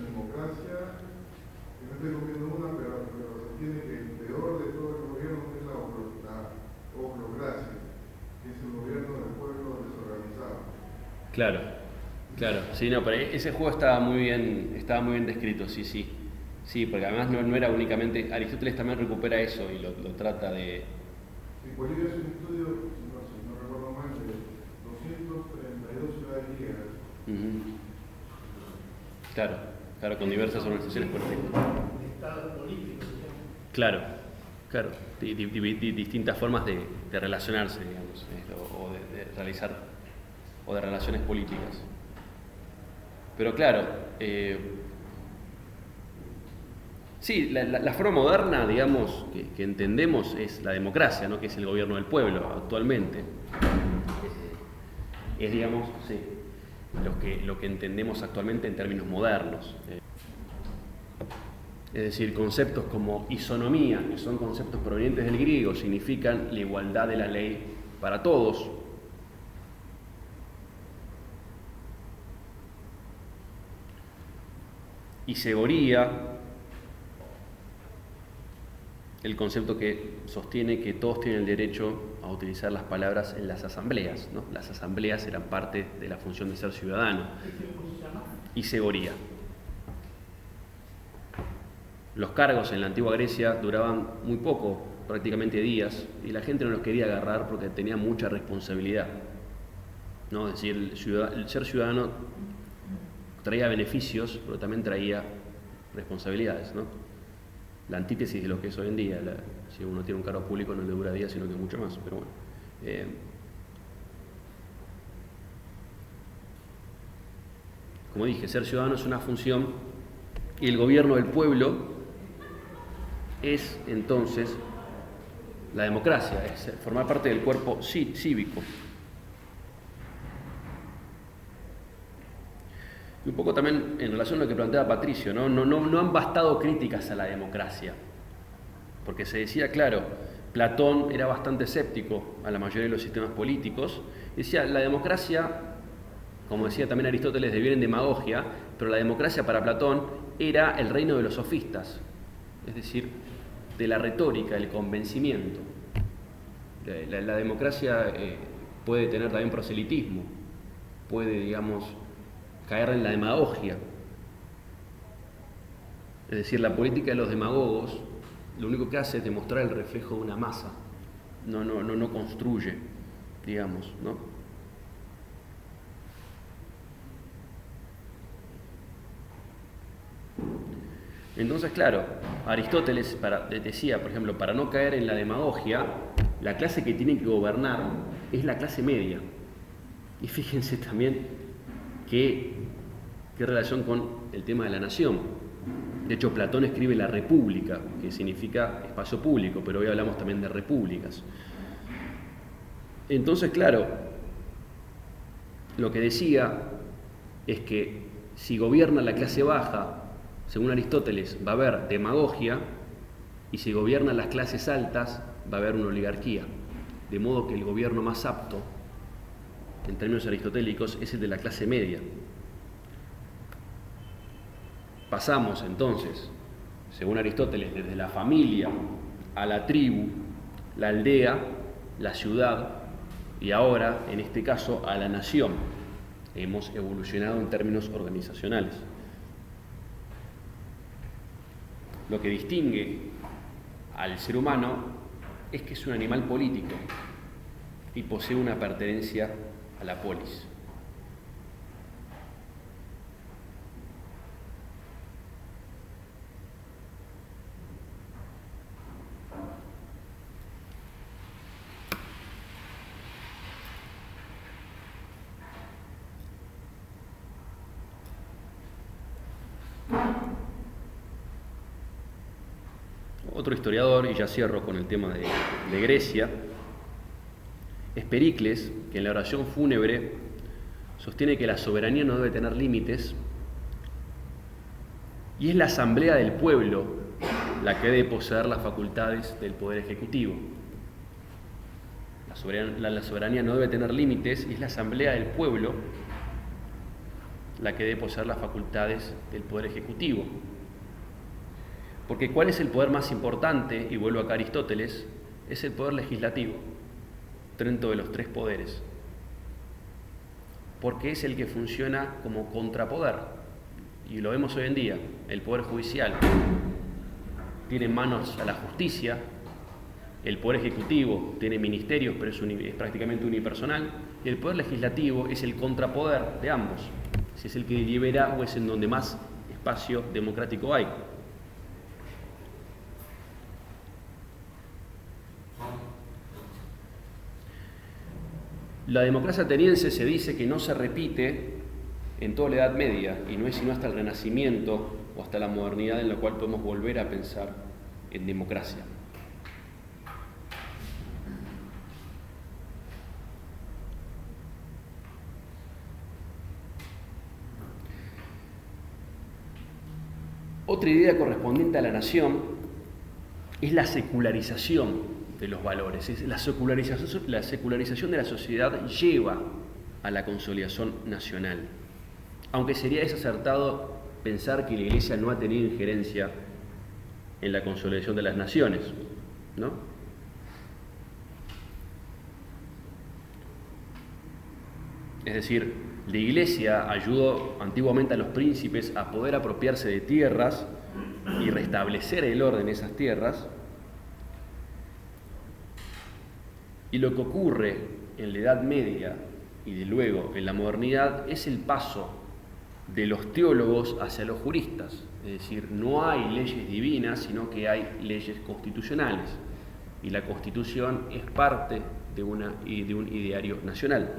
democracia, que no estoy comiendo una, pero se entiende que el peor de todo el gobierno es la oclocracia, que es el gobierno del pueblo desorganizado. Claro, sí, no, pero ese juego estaba muy bien descrito, sí, porque además no era únicamente, Aristóteles también recupera eso y lo trata de... Sí, Bolivia es un estudio, no recuerdo mal, de 232 ciudades griegas. Claro, Claro, con diversas organizaciones políticas. Estados políticos, Claro, claro. Distintas formas de relacionarse, digamos, o de realizar, o de relaciones políticas. Pero claro, sí, la forma moderna, digamos, que entendemos es la democracia, ¿no? Que es el gobierno del pueblo actualmente. Es, digamos, sí, lo que entendemos actualmente en términos modernos. Es decir, conceptos como isonomía, que son conceptos provenientes del griego, significan la igualdad de la ley para todos. Y segoría, el concepto que sostiene que todos tienen el derecho a utilizar las palabras en las asambleas, ¿no? Las asambleas eran parte de la función de ser ciudadano. ¿cómo se llama? Y segoría. Los cargos en la antigua Grecia duraban muy poco, prácticamente días, y la gente no los quería agarrar porque tenía mucha responsabilidad, ¿no? Es decir, el ser ciudadano traía beneficios, pero también traía responsabilidades, ¿no? La antítesis de lo que es hoy en día. Si uno tiene un cargo público no le dura días, sino que mucho más, pero bueno. Como dije, ser ciudadano es una función y el gobierno del pueblo es entonces la democracia, es formar parte del cuerpo cívico. Y un poco también en relación a lo que planteaba Patricio, ¿no? No han bastado críticas a la democracia, porque se decía, claro, Platón era bastante escéptico a la mayoría de los sistemas políticos, decía, la democracia, como decía también Aristóteles, deviene en demagogia, pero la democracia para Platón era el reino de los sofistas, es decir, de la retórica, del convencimiento. La democracia puede tener también proselitismo, puede, digamos, caer en la demagogia. Es decir, la política de los demagogos lo único que hace es demostrar el reflejo de una masa, no construye, digamos, ¿no? Entonces, claro, Aristóteles decía, por ejemplo, para no caer en la demagogia, la clase que tiene que gobernar es la clase media. Y fíjense también qué relación con el tema de la nación. De hecho, Platón escribe la República, que significa espacio público, pero hoy hablamos también de repúblicas. Entonces, claro, lo que decía es que si gobierna la clase baja, según Aristóteles, va a haber demagogia, y si gobiernan las clases altas, va a haber una oligarquía. De modo que el gobierno más apto, en términos aristotélicos, es el de la clase media. Pasamos entonces, según Aristóteles, desde la familia a la tribu, la aldea, la ciudad y ahora, en este caso, a la nación. Hemos evolucionado en términos organizacionales. Lo que distingue al ser humano es que es un animal político y posee una pertenencia a la polis. Otro historiador, y ya cierro con el tema de Grecia, es Pericles, que en la oración fúnebre sostiene que la soberanía no debe tener límites y es la asamblea del pueblo la que debe poseer las facultades del poder ejecutivo. La soberanía no debe tener límites y es la asamblea del pueblo la que debe poseer las facultades del poder ejecutivo. Porque ¿cuál es el poder más importante? Y vuelvo acá a Aristóteles, es el poder legislativo, dentro de los tres poderes. Porque es el que funciona como contrapoder. Y lo vemos hoy en día. El poder judicial tiene manos a la justicia, el poder ejecutivo tiene ministerios, pero es prácticamente unipersonal, y el poder legislativo es el contrapoder de ambos. Si es el que delibera o es en donde más es espacio democrático hay. La democracia ateniense se dice que no se repite en toda la Edad Media y no es sino hasta el Renacimiento o hasta la modernidad en la cual podemos volver a pensar en democracia. Otra idea correspondiente a la nación es la secularización de los valores. La secularización de la sociedad lleva a la consolidación nacional. Aunque sería desacertado pensar que la Iglesia no ha tenido injerencia en la consolidación de las naciones, ¿no? Es decir, la Iglesia ayudó antiguamente a los príncipes a poder apropiarse de tierras y restablecer el orden en esas tierras. Y lo que ocurre en la Edad Media y de luego en la modernidad es el paso de los teólogos hacia los juristas. Es decir, no hay leyes divinas, sino que hay leyes constitucionales. Y la Constitución es parte de un ideario nacional.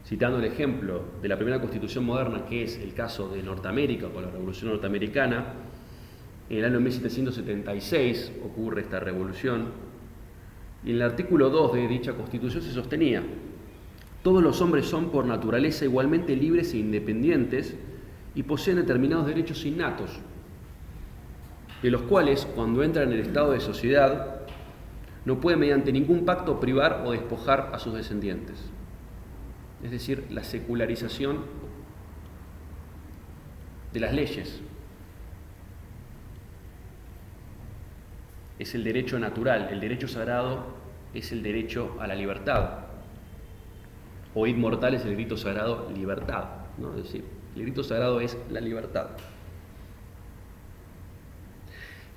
Citando el ejemplo de la primera constitución moderna, que es el caso de Norteamérica, con la Revolución Norteamericana, en el año 1776 ocurre esta revolución, y en el artículo 2 de dicha constitución se sostenía: todos los hombres son por naturaleza igualmente libres e independientes y poseen determinados derechos innatos, de los cuales, cuando entran en el estado de sociedad, no pueden mediante ningún pacto privar o despojar a sus descendientes. Es decir, la secularización de las leyes. Es el derecho natural, el derecho sagrado es el derecho a la libertad. Oíd mortales, el grito sagrado, libertad, ¿no? Es decir, el grito sagrado es la libertad.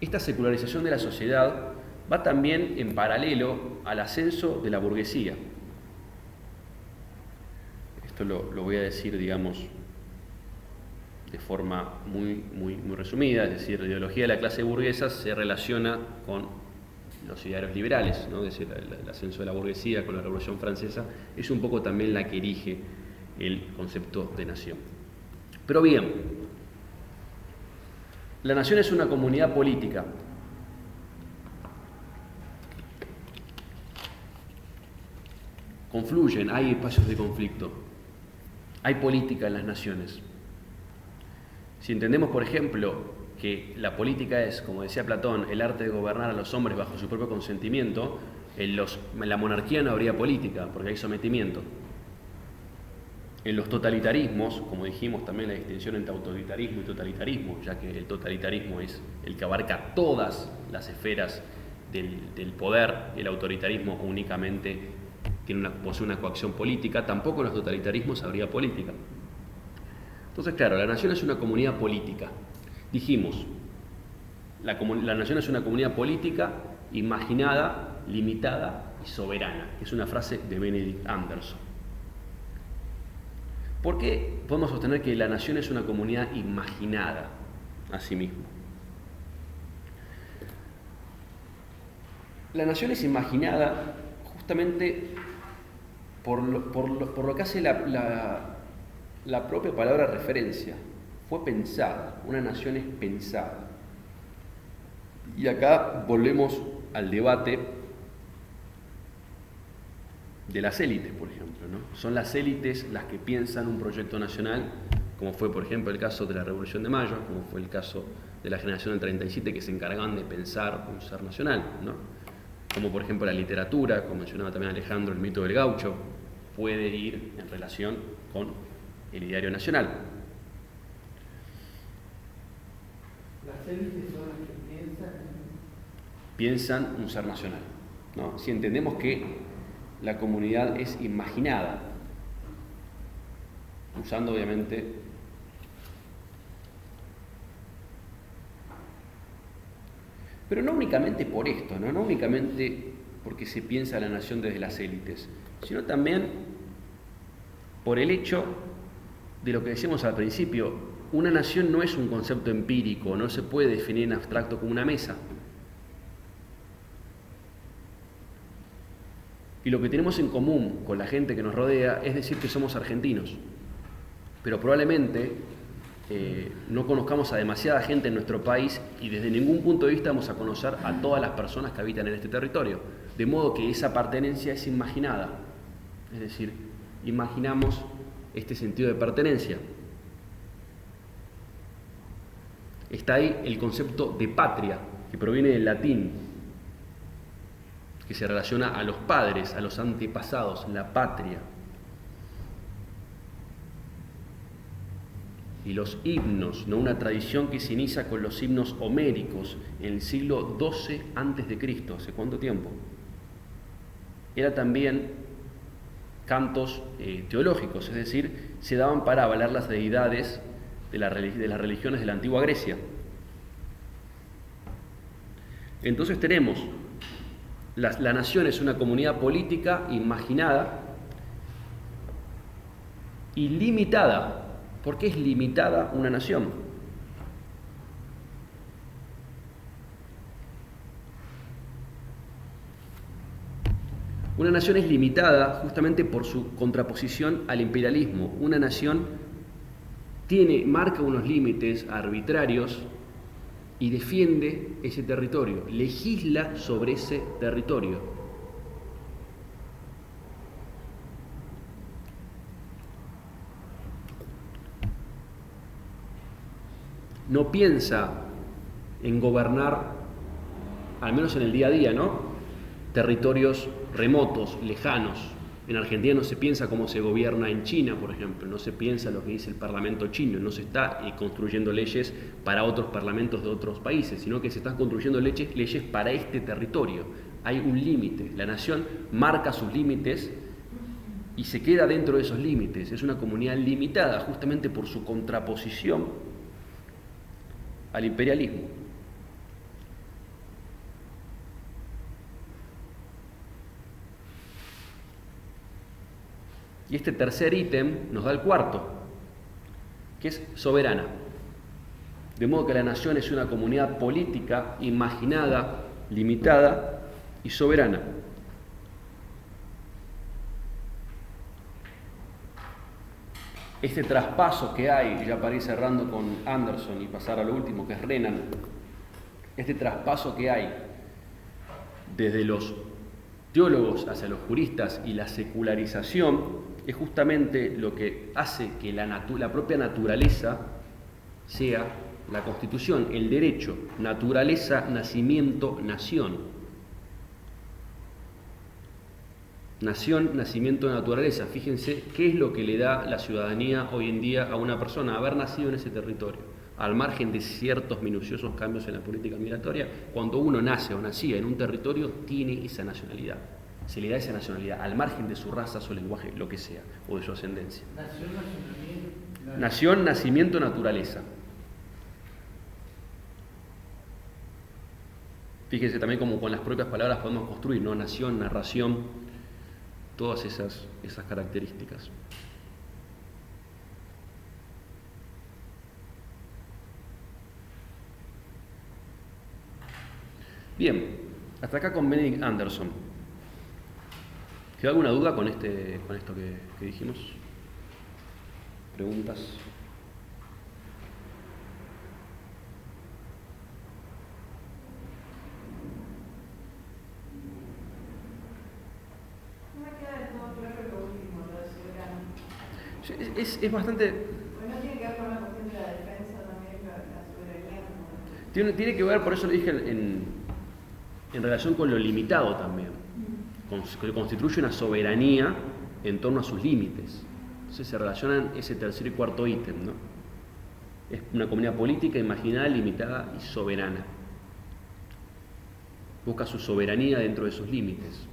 Esta secularización de la sociedad va también en paralelo al ascenso de la burguesía. Esto lo voy a decir, digamos, de forma muy resumida, es decir, la ideología de la clase burguesa se relaciona con los idearios liberales, ¿no? Es decir, el ascenso de la burguesía con la Revolución Francesa es un poco también la que erige el concepto de nación. Pero bien, la nación es una comunidad política. Confluyen, hay espacios de conflicto, hay política en las naciones. Si entendemos, por ejemplo, que la política es, como decía Platón, el arte de gobernar a los hombres bajo su propio consentimiento, en la monarquía no habría política, porque hay sometimiento. En los totalitarismos, como dijimos también la distinción entre autoritarismo y totalitarismo, ya que el totalitarismo es el que abarca todas las esferas del poder, el autoritarismo únicamente posee una coacción política, tampoco en los totalitarismos habría política. Entonces, claro, la nación es una comunidad política. Dijimos, la nación es una comunidad política imaginada, limitada y soberana, que es una frase de Benedict Anderson. ¿Por qué podemos sostener que la nación es una comunidad imaginada a sí misma? La nación es imaginada justamente por lo que hace la propia palabra referencia. Fue pensada, una nación es pensada. Y acá volvemos al debate de las élites, por ejemplo, ¿no? Son las élites las que piensan un proyecto nacional, como fue, por ejemplo, el caso de la Revolución de Mayo, como fue el caso de la generación del 37, que se encargaban de pensar un ser nacional, ¿no? Como, por ejemplo, la literatura, como mencionaba también Alejandro, el mito del gaucho, puede ir en relación con el ideario nacional. Las élites son las que piensan un ser nacional, ¿no? Si entendemos que la comunidad es imaginada, usando obviamente pero no únicamente por esto, no únicamente porque se piensa la nación desde las élites, sino también por el hecho de lo que decíamos al principio. Una nación no es un concepto empírico, no se puede definir en abstracto como una mesa. Y lo que tenemos en común con la gente que nos rodea es decir que somos argentinos, pero probablemente no conozcamos a demasiada gente en nuestro país y desde ningún punto de vista vamos a conocer a todas las personas que habitan en este territorio, de modo que esa pertenencia es imaginada, es decir, imaginamos este sentido de pertenencia. Está ahí el concepto de patria, que proviene del latín, que se relaciona a los padres, a los antepasados, la patria. Y los himnos, ¿no? Una tradición que se inicia con los himnos homéricos en el siglo XII a.C. ¿Hace cuánto tiempo? Era también cantos teológicos, es decir, se daban para avalar las deidades de las religiones de la antigua Grecia. Entonces tenemos, la nación es una comunidad política imaginada y limitada. ¿Por qué es limitada una nación? Una nación es limitada justamente por su contraposición al imperialismo. Una nación marca unos límites arbitrarios y defiende ese territorio, legisla sobre ese territorio. No piensa en gobernar, al menos en el día a día, ¿no? Territorios remotos, lejanos. En Argentina no se piensa cómo se gobierna en China, por ejemplo, no se piensa lo que dice el parlamento chino, no se está construyendo leyes para otros parlamentos de otros países, sino que se están construyendo leyes para este territorio. Hay un límite, la nación marca sus límites y se queda dentro de esos límites. Es una comunidad limitada justamente por su contraposición al imperialismo. Y este tercer ítem nos da el cuarto, que es soberana. De modo que la nación es una comunidad política imaginada, limitada y soberana. Este traspaso que hay, y ya para ir cerrando con Anderson y pasar a lo último, que es Renan, este traspaso que hay desde los teólogos hacia los juristas y la secularización es justamente lo que hace que la propia naturaleza sea la Constitución, el derecho, naturaleza, nacimiento, nación. Nación, nacimiento, naturaleza. Fíjense qué es lo que le da la ciudadanía hoy en día a una persona, haber nacido en ese territorio, al margen de ciertos minuciosos cambios en la política migratoria. Cuando uno nace o nacía en un territorio, tiene esa nacionalidad. Se le da esa nacionalidad, al margen de su raza, su lenguaje, lo que sea, o de su ascendencia. Nación, nacimiento, naturaleza. Fíjense también cómo con las propias palabras podemos construir, ¿no? Nación, narración, todas esas características. Bien, hasta acá con Benedict Anderson. ¿Queda alguna duda con esto que dijimos? ¿Preguntas? Es bastante... Bueno, tiene que ver con la cuestión de la defensa también, la soberanía. Tiene que ver, por eso lo dije, en relación con lo limitado también. Que constituye una soberanía en torno a sus límites. Entonces se relacionan ese tercer y cuarto ítem, ¿no? Es una comunidad política, imaginada, limitada y soberana. Busca su soberanía dentro de sus límites.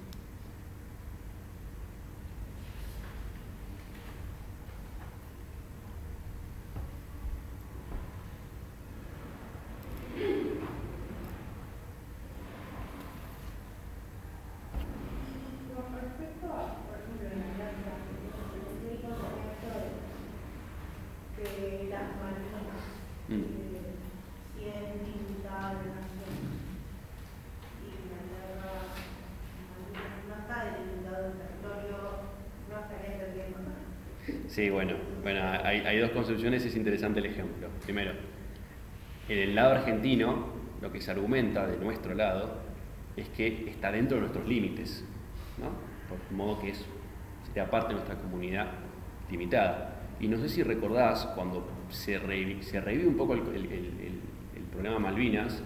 Sí, bueno, hay dos concepciones, es interesante el ejemplo. Primero, en el lado argentino, lo que se argumenta de nuestro lado es que está dentro de nuestros límites, ¿no? Por modo que sería parte de nuestra comunidad limitada. Y no sé si recordás cuando se revive un poco el problema Malvinas,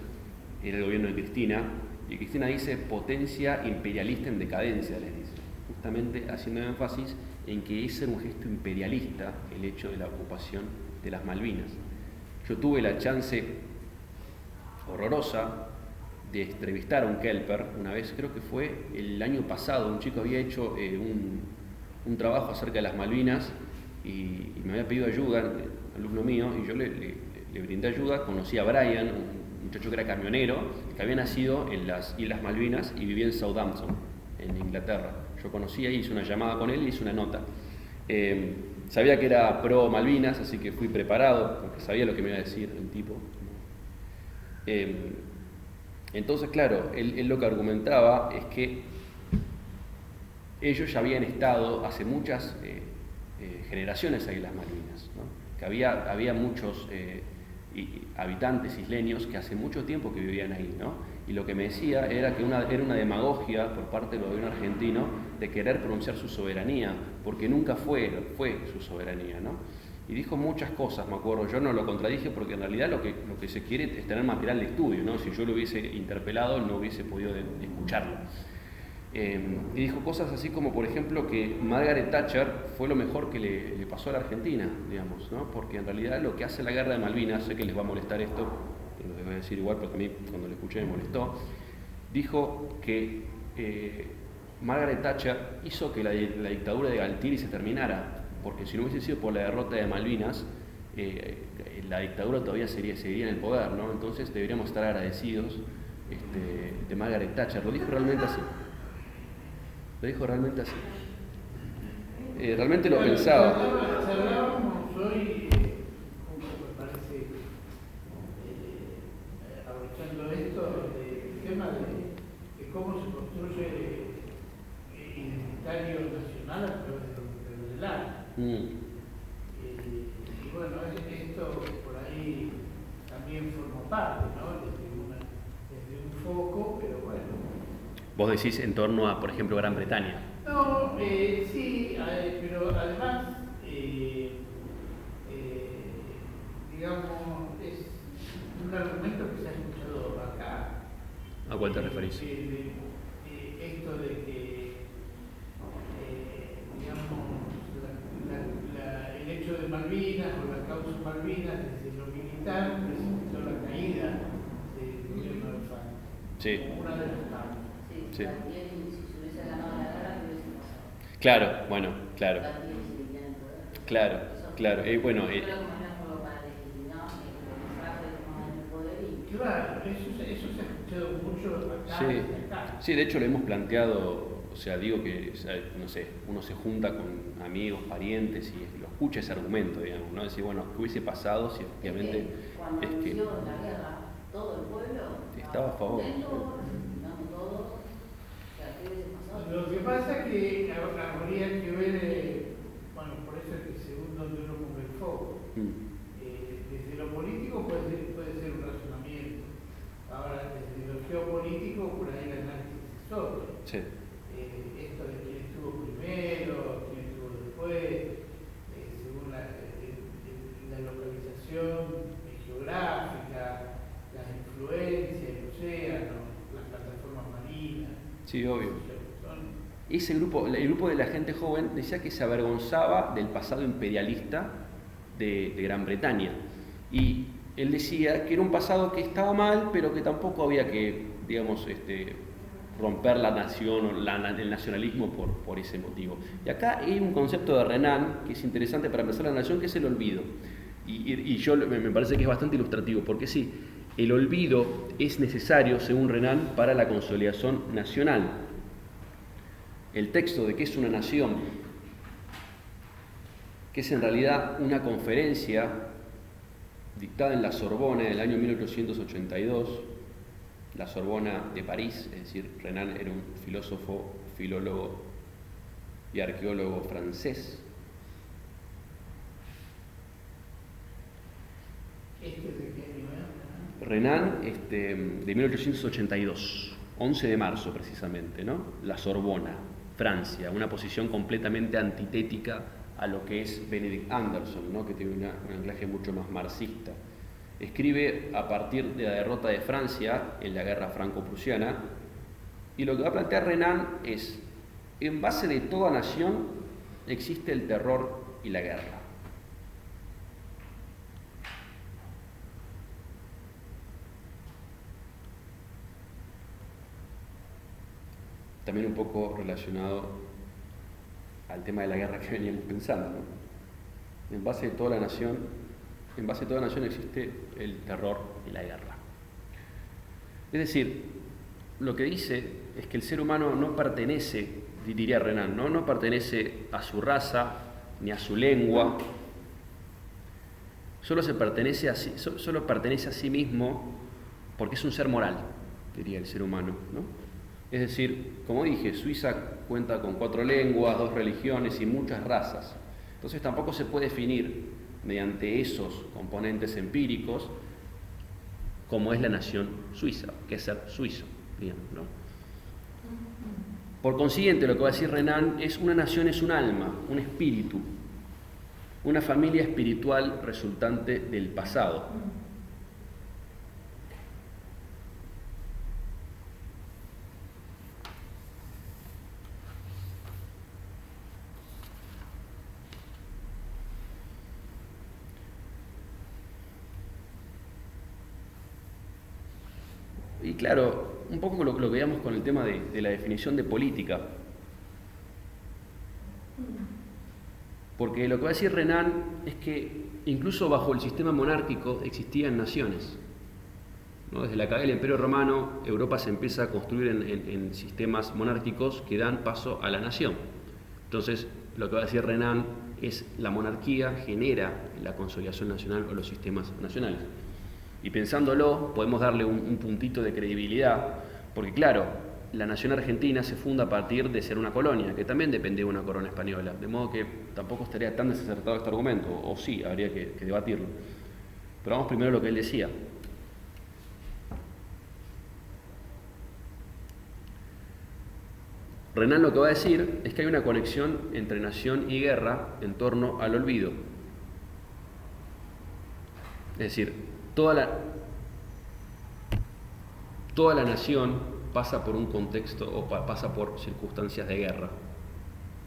era el gobierno de Cristina, y Cristina dice potencia imperialista en decadencia, les dice, justamente haciendo énfasis en que ese era un gesto imperialista el hecho de la ocupación de las Malvinas. Yo tuve la chance horrorosa de entrevistar a un Kelper una vez, creo que fue el año pasado, un chico había hecho un trabajo acerca de las Malvinas y me había pedido ayuda, un alumno mío, y yo le brindé ayuda. Conocí a Brian, un muchacho que era camionero, que había nacido en las Islas Malvinas y vivía en Southampton, en Inglaterra. Yo conocí ahí, hice una llamada con él y hice una nota. Sabía que era pro Malvinas, así que fui preparado, porque sabía lo que me iba a decir el tipo. Entonces, claro, él lo que argumentaba es que ellos ya habían estado hace muchas generaciones ahí en las Malvinas, ¿no? Que había muchos habitantes isleños que hace mucho tiempo que vivían ahí, ¿no? Y lo que me decía era que era una demagogia por parte del gobierno argentino de querer pronunciar su soberanía, porque nunca fue su soberanía, ¿no? Y dijo muchas cosas, me acuerdo, yo no lo contradije porque en realidad lo que se quiere es tener material de estudio, ¿no? Si yo lo hubiese interpelado no hubiese podido escucharlo. Y dijo cosas así como, por ejemplo, que Margaret Thatcher fue lo mejor que le pasó a la Argentina, digamos, ¿no? Porque en realidad lo que hace la guerra de Malvinas, sé que les va a molestar esto, lo voy a decir igual porque a mí cuando lo escuché me molestó, dijo que Margaret Thatcher hizo que la dictadura de Galtieri se terminara, porque si no hubiese sido por la derrota de Malvinas, la dictadura todavía seguiría en el poder, ¿no? Entonces deberíamos estar agradecidos de Margaret Thatcher. Lo dijo realmente así. Realmente lo pensaba. Hablábamos hoy, me parece, aprovechando esto, del tema de cómo se construye identitario nacional a través del arte. Y bueno, esto por ahí también forma parte, ¿no? Desde un foco, pero bueno. Vos decís en torno a, por ejemplo, Gran Bretaña. No, sí, pero además, digamos, es un argumento que se ha escuchado acá. ¿A cuál te referís? Esto de que, digamos, el hecho de Malvinas o la causa Malvinas desde lo militar precipitó la caída del gobierno de Franco. Sí. Una de las causas. Sí. También, si se hubiese ganado la guerra, ¿qué hubiese pasado? Claro, bueno, claro. También seguiría en el poder. Claro. Bueno, Yo creo que más bien fue para legitimar el mensaje de tomar el poder y... Claro, eso se ha escuchado mucho acá. sí, Acá. sí, de hecho lo hemos planteado, o sea, digo que, o sea, no sé, uno se junta con amigos, parientes y lo escucha ese argumento, digamos, ¿no? Decir, bueno, ¿qué hubiese pasado si efectivamente Cuando inició la guerra, todo el pueblo estaba a favor? representando todos. ¿Qué hubiese pasado? Lo que pasa es que habría que ver, bueno, por eso es que según donde uno ponga el foco, desde lo político puede ser un razonamiento. Ahora, desde lo geopolítico, por ahí el análisis es otro. Sí. Esto de quién estuvo primero, quién estuvo después, según la localización geográfica, las influencias, el océano, las plataformas marinas. Sí, obvio. Ese grupo, el grupo de la gente joven decía que se avergonzaba del pasado imperialista de Gran Bretaña. Y él decía que era un pasado que estaba mal, pero que tampoco había que, digamos, romper la nación o el nacionalismo por ese motivo. Y acá hay un concepto de Renan que es interesante para pensar la nación, que es el olvido. Y yo me parece que es bastante ilustrativo, porque sí, el olvido es necesario, según Renan, para la consolidación nacional. El texto de qué es una nación, que es en realidad una conferencia dictada en la Sorbona en el año 1882, la Sorbona de París, es decir, Renan era un filósofo, filólogo y arqueólogo francés, Renan, de 1882, 11 de marzo precisamente, ¿no? La Sorbona, Francia, una posición completamente antitética a lo que es Benedict Anderson, ¿no? Que tiene un anclaje mucho más marxista. Escribe a partir de la derrota de Francia en la guerra franco-prusiana, y lo que va a plantear Renan es: en base de toda nación existe el terror y la guerra. También un poco relacionado al tema de la guerra que veníamos pensando, ¿no? En base de toda la nación existe el terror y la guerra. Es decir, lo que dice es que el ser humano no pertenece, diría Renan, no pertenece a su raza ni a su lengua, solo pertenece a sí mismo porque es un ser moral, diría el ser humano, ¿no? Es decir, como dije, Suiza cuenta con 4 lenguas, 2 religiones y muchas razas. Entonces tampoco se puede definir mediante esos componentes empíricos como es la nación suiza, que es ser suizo, digamos, ¿no? Por consiguiente, lo que va a decir Renan es: una nación es un alma, un espíritu, una familia espiritual resultante del pasado. Y claro, un poco lo que veíamos con el tema de la definición de política. Porque lo que va a decir Renan es que incluso bajo el sistema monárquico existían naciones, ¿no? Desde la caída del Imperio Romano, Europa se empieza a construir en sistemas monárquicos que dan paso a la nación. Entonces, lo que va a decir Renan es: la monarquía genera la consolidación nacional o los sistemas nacionales. Y pensándolo, podemos darle un puntito de credibilidad, porque claro, la nación argentina se funda a partir de ser una colonia, que también dependía de una corona española, de modo que tampoco estaría tan desacertado este argumento, o sí, habría que debatirlo. Pero vamos primero a lo que él decía. Renan lo que va a decir es que hay una conexión entre nación y guerra en torno al olvido. Es decir, toda la nación pasa por un contexto o pasa por circunstancias de guerra.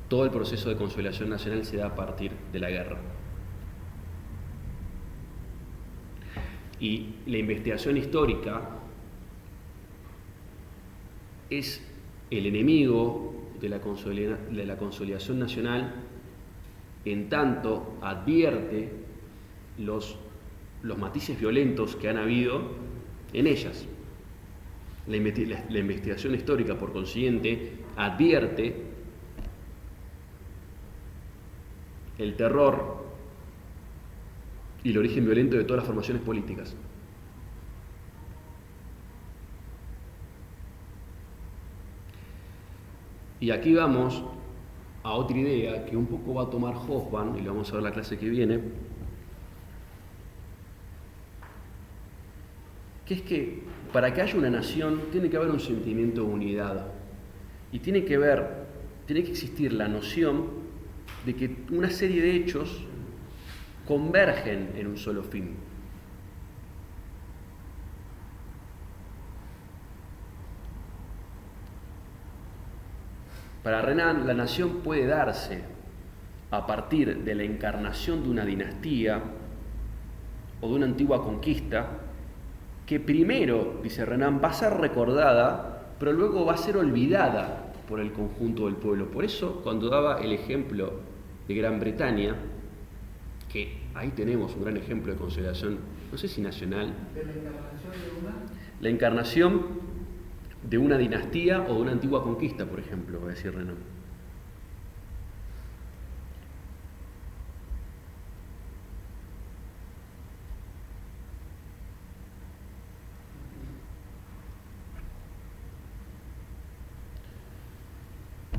Todo el proceso de consolidación nacional se da a partir de la guerra. Y la investigación histórica es el enemigo de la consolidación nacional, en tanto advierte los matices violentos que han habido en ellas. La investigación histórica, por consiguiente, advierte el terror y el origen violento de todas las formaciones políticas. Y aquí vamos a otra idea que un poco va a tomar Hobsbawm, y lo vamos a ver en la clase que viene, que es que para que haya una nación tiene que haber un sentimiento de unidad y tiene que existir la noción de que una serie de hechos convergen en un solo fin. Para Renan, la nación puede darse a partir de la encarnación de una dinastía o de una antigua conquista que primero, dice Renan, va a ser recordada, pero luego va a ser olvidada por el conjunto del pueblo. Por eso, cuando daba el ejemplo de Gran Bretaña, que ahí tenemos un gran ejemplo de consolidación, no sé si nacional, ¿De la encarnación de una? la encarnación de una dinastía o de una antigua conquista, por ejemplo, va a decir Renan.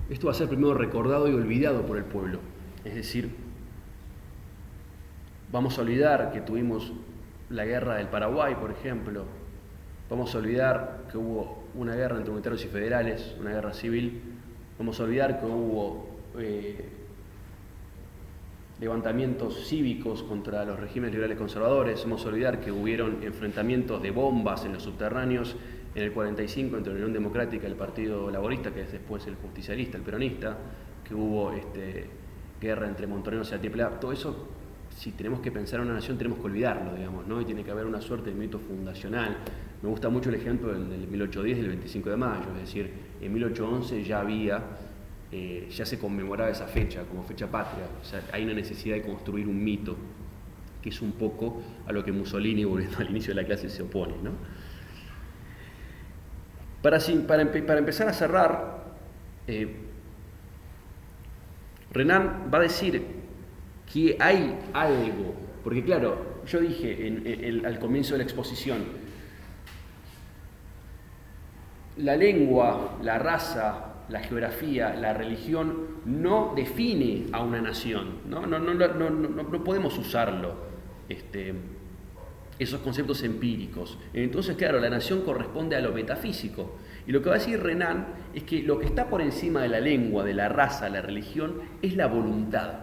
Esto va a ser primero recordado y olvidado por el pueblo. Es decir, vamos a olvidar que tuvimos la guerra del Paraguay, por ejemplo. Vamos a olvidar que hubo una guerra entre unitarios y federales, una guerra civil. Vamos a olvidar que hubo levantamientos cívicos contra los regímenes liberales conservadores. Vamos a olvidar que hubieron enfrentamientos de bombas en los subterráneos en el 45 entre la Unión Democrática y el Partido Laborista, que es después el justicialista, el peronista, que hubo guerra entre montoneros y AAA. Todo eso, si tenemos que pensar en una nación, tenemos que olvidarlo, digamos, ¿no? Y tiene que haber una suerte de mito fundacional. Me gusta mucho el ejemplo del 1810 y el 25 de mayo, es decir, en 1811 ya se conmemoraba esa fecha como fecha patria. O sea, hay una necesidad de construir un mito, que es un poco a lo que Mussolini, volviendo al inicio de la clase, se opone, ¿no? Para empezar a cerrar, Renan va a decir que hay algo, porque claro, yo dije al comienzo de la exposición, la lengua, la raza, la geografía, la religión no define a una nación, no podemos usarlo, esos conceptos empíricos. Entonces, claro, la nación corresponde a lo metafísico. Y lo que va a decir Renan es que lo que está por encima de la lengua, de la raza, la religión, es la voluntad.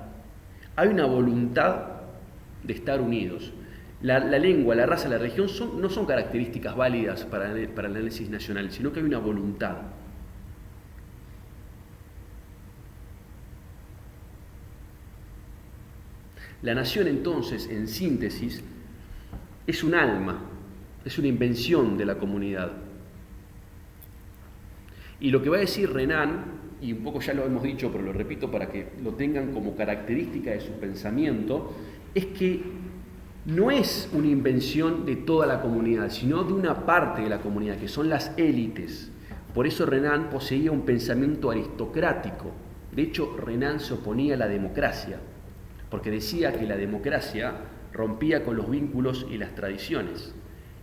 Hay una voluntad de estar unidos. La lengua, la raza, la religión no son características válidas para el análisis nacional, sino que hay una voluntad. La nación, entonces, en síntesis, es un alma, es una invención de la comunidad. Y lo que va a decir Renan, y un poco ya lo hemos dicho, pero lo repito para que lo tengan como característica de su pensamiento, es que no es una invención de toda la comunidad, sino de una parte de la comunidad, que son las élites. Por eso Renan poseía un pensamiento aristocrático. De hecho, Renan se oponía a la democracia, porque decía que la democracia rompía con los vínculos y las tradiciones.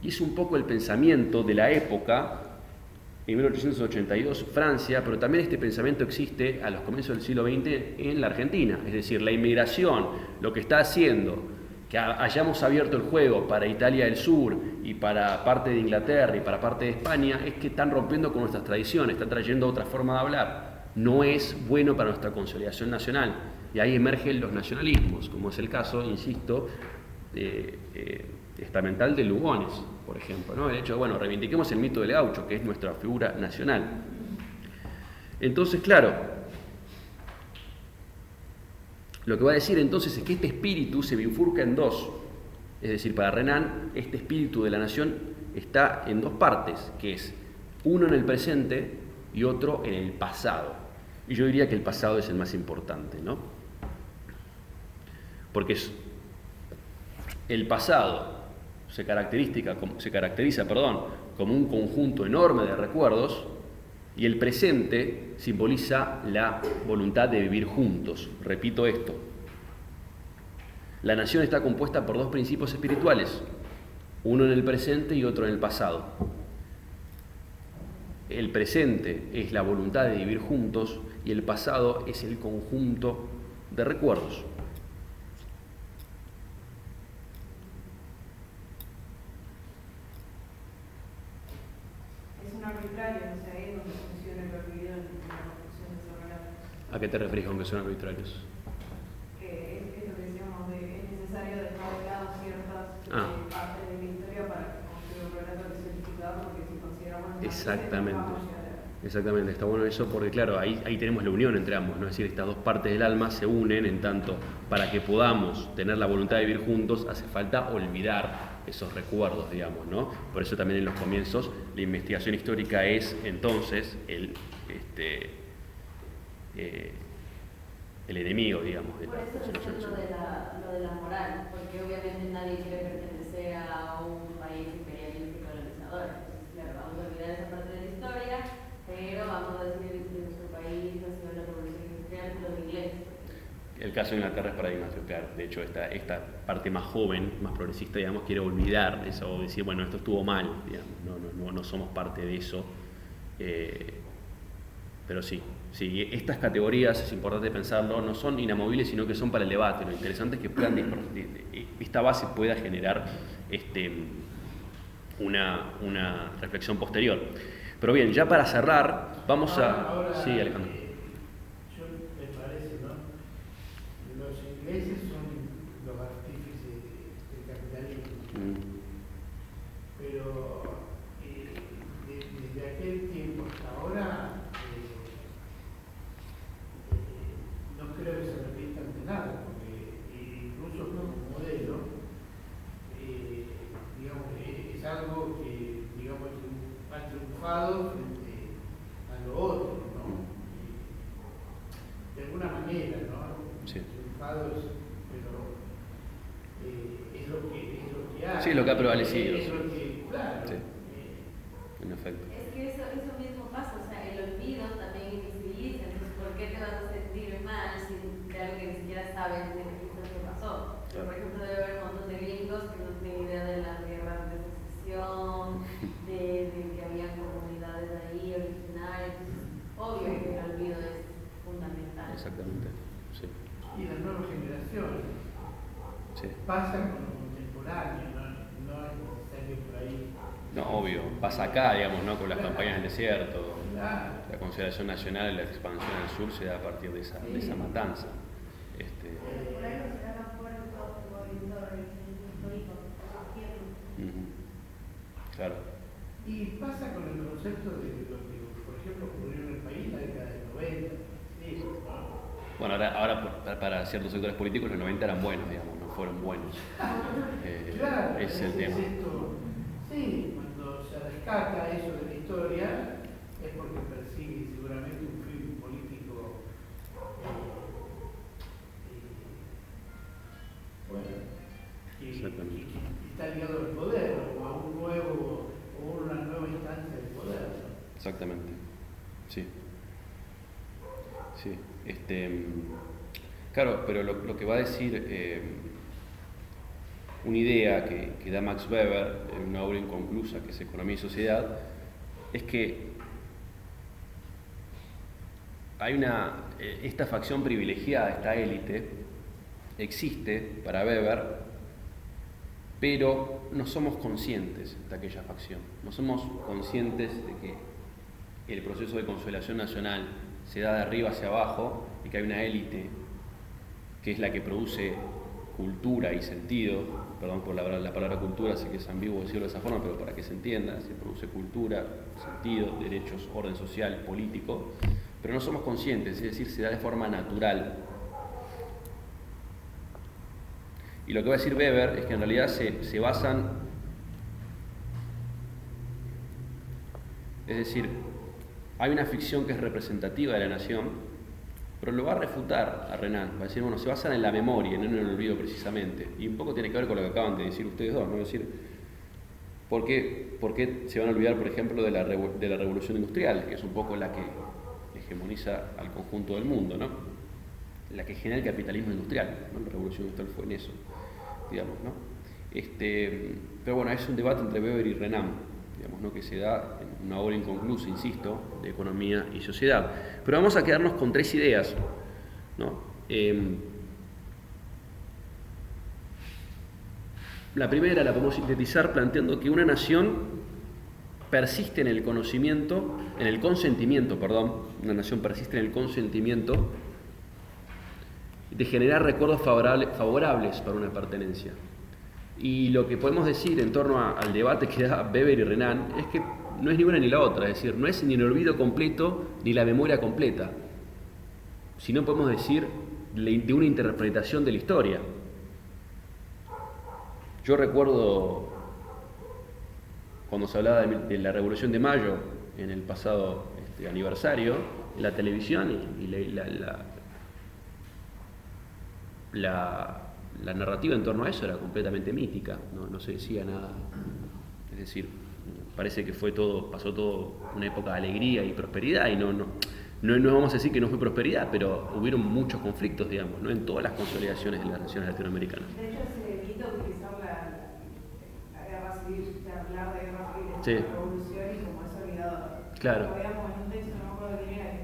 Y es un poco el pensamiento de la época, en 1882, Francia, pero también este pensamiento existe a los comienzos del siglo XX en la Argentina. Es decir, la inmigración, lo que está haciendo que hayamos abierto el juego para Italia del Sur y para parte de Inglaterra y para parte de España, es que están rompiendo con nuestras tradiciones, están trayendo otra forma de hablar. No es bueno para nuestra consolidación nacional. Y ahí emergen los nacionalismos, como es el caso, insisto, estamental de Lugones, por ejemplo, ¿no? El hecho de, bueno, reivindiquemos el mito del gaucho, que es nuestra figura nacional. Entonces, claro, lo que va a decir entonces es que este espíritu se bifurca en dos. Es decir, para Renan, este espíritu de la nación está en dos partes, que es uno en el presente y otro en el pasado. Y yo diría que el pasado es el más importante, ¿no? Porque el pasado se caracteriza como un conjunto enorme de recuerdos, y el presente simboliza la voluntad de vivir juntos. Repito esto. La nación está compuesta por dos principios espirituales, uno en el presente y otro en el pasado. El presente es la voluntad de vivir juntos y el pasado es el conjunto de recuerdos. Arbitrario, o sea, ahí donde funciona el olvido en la construcción de esos relatos. ¿A qué te refieres con que son arbitrarios? Es lo que decíamos, es necesario dejar de lado ciertas partes de la historia para construir un relato que sea unificado, porque si consideramos Exactamente, está bueno eso porque claro, ahí tenemos la unión entre ambos, ¿no? Es decir, estas dos partes del alma se unen, en tanto para que podamos tener la voluntad de vivir juntos hace falta olvidar esos recuerdos, digamos, ¿no? Por eso también en los comienzos la investigación histórica es entonces el enemigo, digamos. Por eso es lo de la moral, porque obviamente nadie quiere pertenecer a un país imperialista y colonizador. Entonces, claro, vamos a olvidar esa parte de la historia, pero vamos a decir que nuestro país nació en la revolución industrial con los ingleses. El caso de Inglaterra es paradigmático, claro. De hecho, esta parte más joven, más progresista, digamos, quiere olvidar eso, o decir, bueno, esto estuvo mal, digamos, no somos parte de eso. Pero sí, estas categorías, es importante pensarlo, no son inamovibles, sino que son para el debate. Lo interesante es que esta base pueda generar una reflexión posterior. Pero bien, ya para cerrar, vamos ahora, sí, Alejandro. Yo me parece, ¿no? Los ingleses son los artífices del capitalismo. Pero desde aquel tiempo hasta ahora no creo que se repita ante nada, porque incluso como modelo, digamos, es algo que, digamos, ha triunfado frente a lo otro, ¿no? De alguna manera, ¿no? Sí. Triunfados, pero es lo que hay. Sí, es lo que ha prevalecido. Es lo que, claro. Sí. En efecto. Es que eso mismo pasa, o sea, el olvido también invisibiliza, entonces ¿por qué te vas a sentir mal de algo que ni siquiera sabes de qué pasó? Por ejemplo, debe haber un montón de gringos que no tienen idea de las guerras de secesión, de que había comunidades ahí originarias, entonces obvio que el olvido es fundamental. Exactamente, sí. Y las nuevas generaciones Sí. pasan con los contemporáneos, no es necesario por ahí. No, obvio, pasa acá, digamos, ¿no? Con las campañas del desierto. Claro. La consideración nacional y la expansión al sur se da a partir de esa matanza. Por ahí no se dan acuerdo con el histórico. Claro. Y pasa con el concepto de lo que, por ejemplo, ocurrió en el país en la década del 90. Sí. Bueno, ahora para ciertos sectores políticos los 90 eran buenos, digamos, no fueron buenos. Claro, es el tema. Sí, cuando se rescata eso de la historia es porque persigue seguramente un fin político que está ligado al poder o a una nueva instancia de poder, ¿no? Exactamente. Sí. Sí. Claro, pero lo que va a decir una idea que da Max Weber en una obra inconclusa que es Economía y Sociedad es que hay esta facción privilegiada, esta élite, existe para Weber, pero no somos conscientes de aquella facción, no somos conscientes de que el proceso de consolidación nacional se da de arriba hacia abajo y que hay una élite que es la que produce cultura y sentido, perdón por la palabra cultura, sé que es ambiguo decirlo de esa forma, pero para que se entienda, se produce cultura, sentido, derechos, orden social, político, pero no somos conscientes, es decir, se da de forma natural. Y lo que va a decir Weber es que en realidad se basan, es decir, hay una ficción que es representativa de la nación, pero lo va a refutar a Renan, va a decir, bueno, se basan en la memoria, no en el olvido precisamente, y un poco tiene que ver con lo que acaban de decir ustedes dos, ¿no? Es decir, ¿por qué se van a olvidar, por ejemplo, de la revolución industrial, que es un poco la que hegemoniza al conjunto del mundo, ¿no? La que genera el capitalismo industrial, ¿no? La revolución industrial fue en eso, digamos, ¿no? Pero bueno, es un debate entre Weber y Renan, digamos, ¿no? Que se da en una obra inconclusa, insisto, de Economía y Sociedad. Pero vamos a quedarnos con tres ideas, ¿no? La primera la podemos sintetizar planteando que una nación persiste en el consentimiento, una nación persiste en el consentimiento de generar recuerdos favorables para una pertenencia. Y lo que podemos decir en torno al debate que da Weber y Renan es que no es ni una ni la otra, es decir, no es ni el olvido completo ni la memoria completa, sino podemos decir de una interpretación de la historia. Yo recuerdo cuando se hablaba de la Revolución de Mayo en el pasado aniversario, en la televisión y la narrativa en torno a eso era completamente mítica, no se decía nada, es decir, parece que pasó todo una época de alegría y prosperidad y no vamos a decir que no fue prosperidad, pero hubieron muchos conflictos, digamos, ¿no? En todas las consolidaciones de las naciones latinoamericanas. De hecho, se evita utilizar la guerra civil, hablar de guerra civil, sí. La revolución y como es olvidado. Claro. Habíamos en un texto, no me acuerdo quién era, que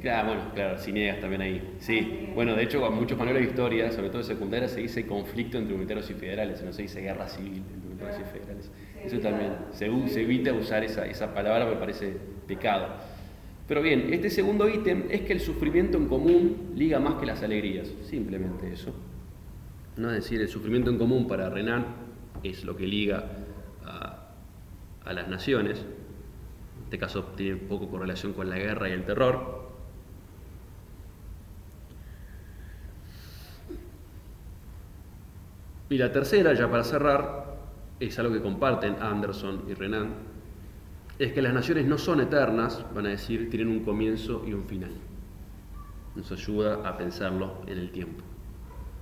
Claro, bueno, claro, Cinegas también ahí. Sí, bueno, de hecho, en muchos manuales de historia, sobre todo de secundaria, se dice conflicto entre unitarios y federales, no se dice guerra civil entre unitarios y federales. Eso también, se evita usar esa palabra, me parece pecado. Pero bien, este segundo ítem es que el sufrimiento en común liga más que las alegrías, simplemente eso. ¿No? Es decir, el sufrimiento en común para Renan es lo que liga a las naciones. En este caso tiene poco correlación con la guerra y el terror. Y la tercera, ya para cerrar, es algo que comparten Anderson y Renan, es que las naciones no son eternas, van a decir, tienen un comienzo y un final. Nos ayuda a pensarlo en el tiempo.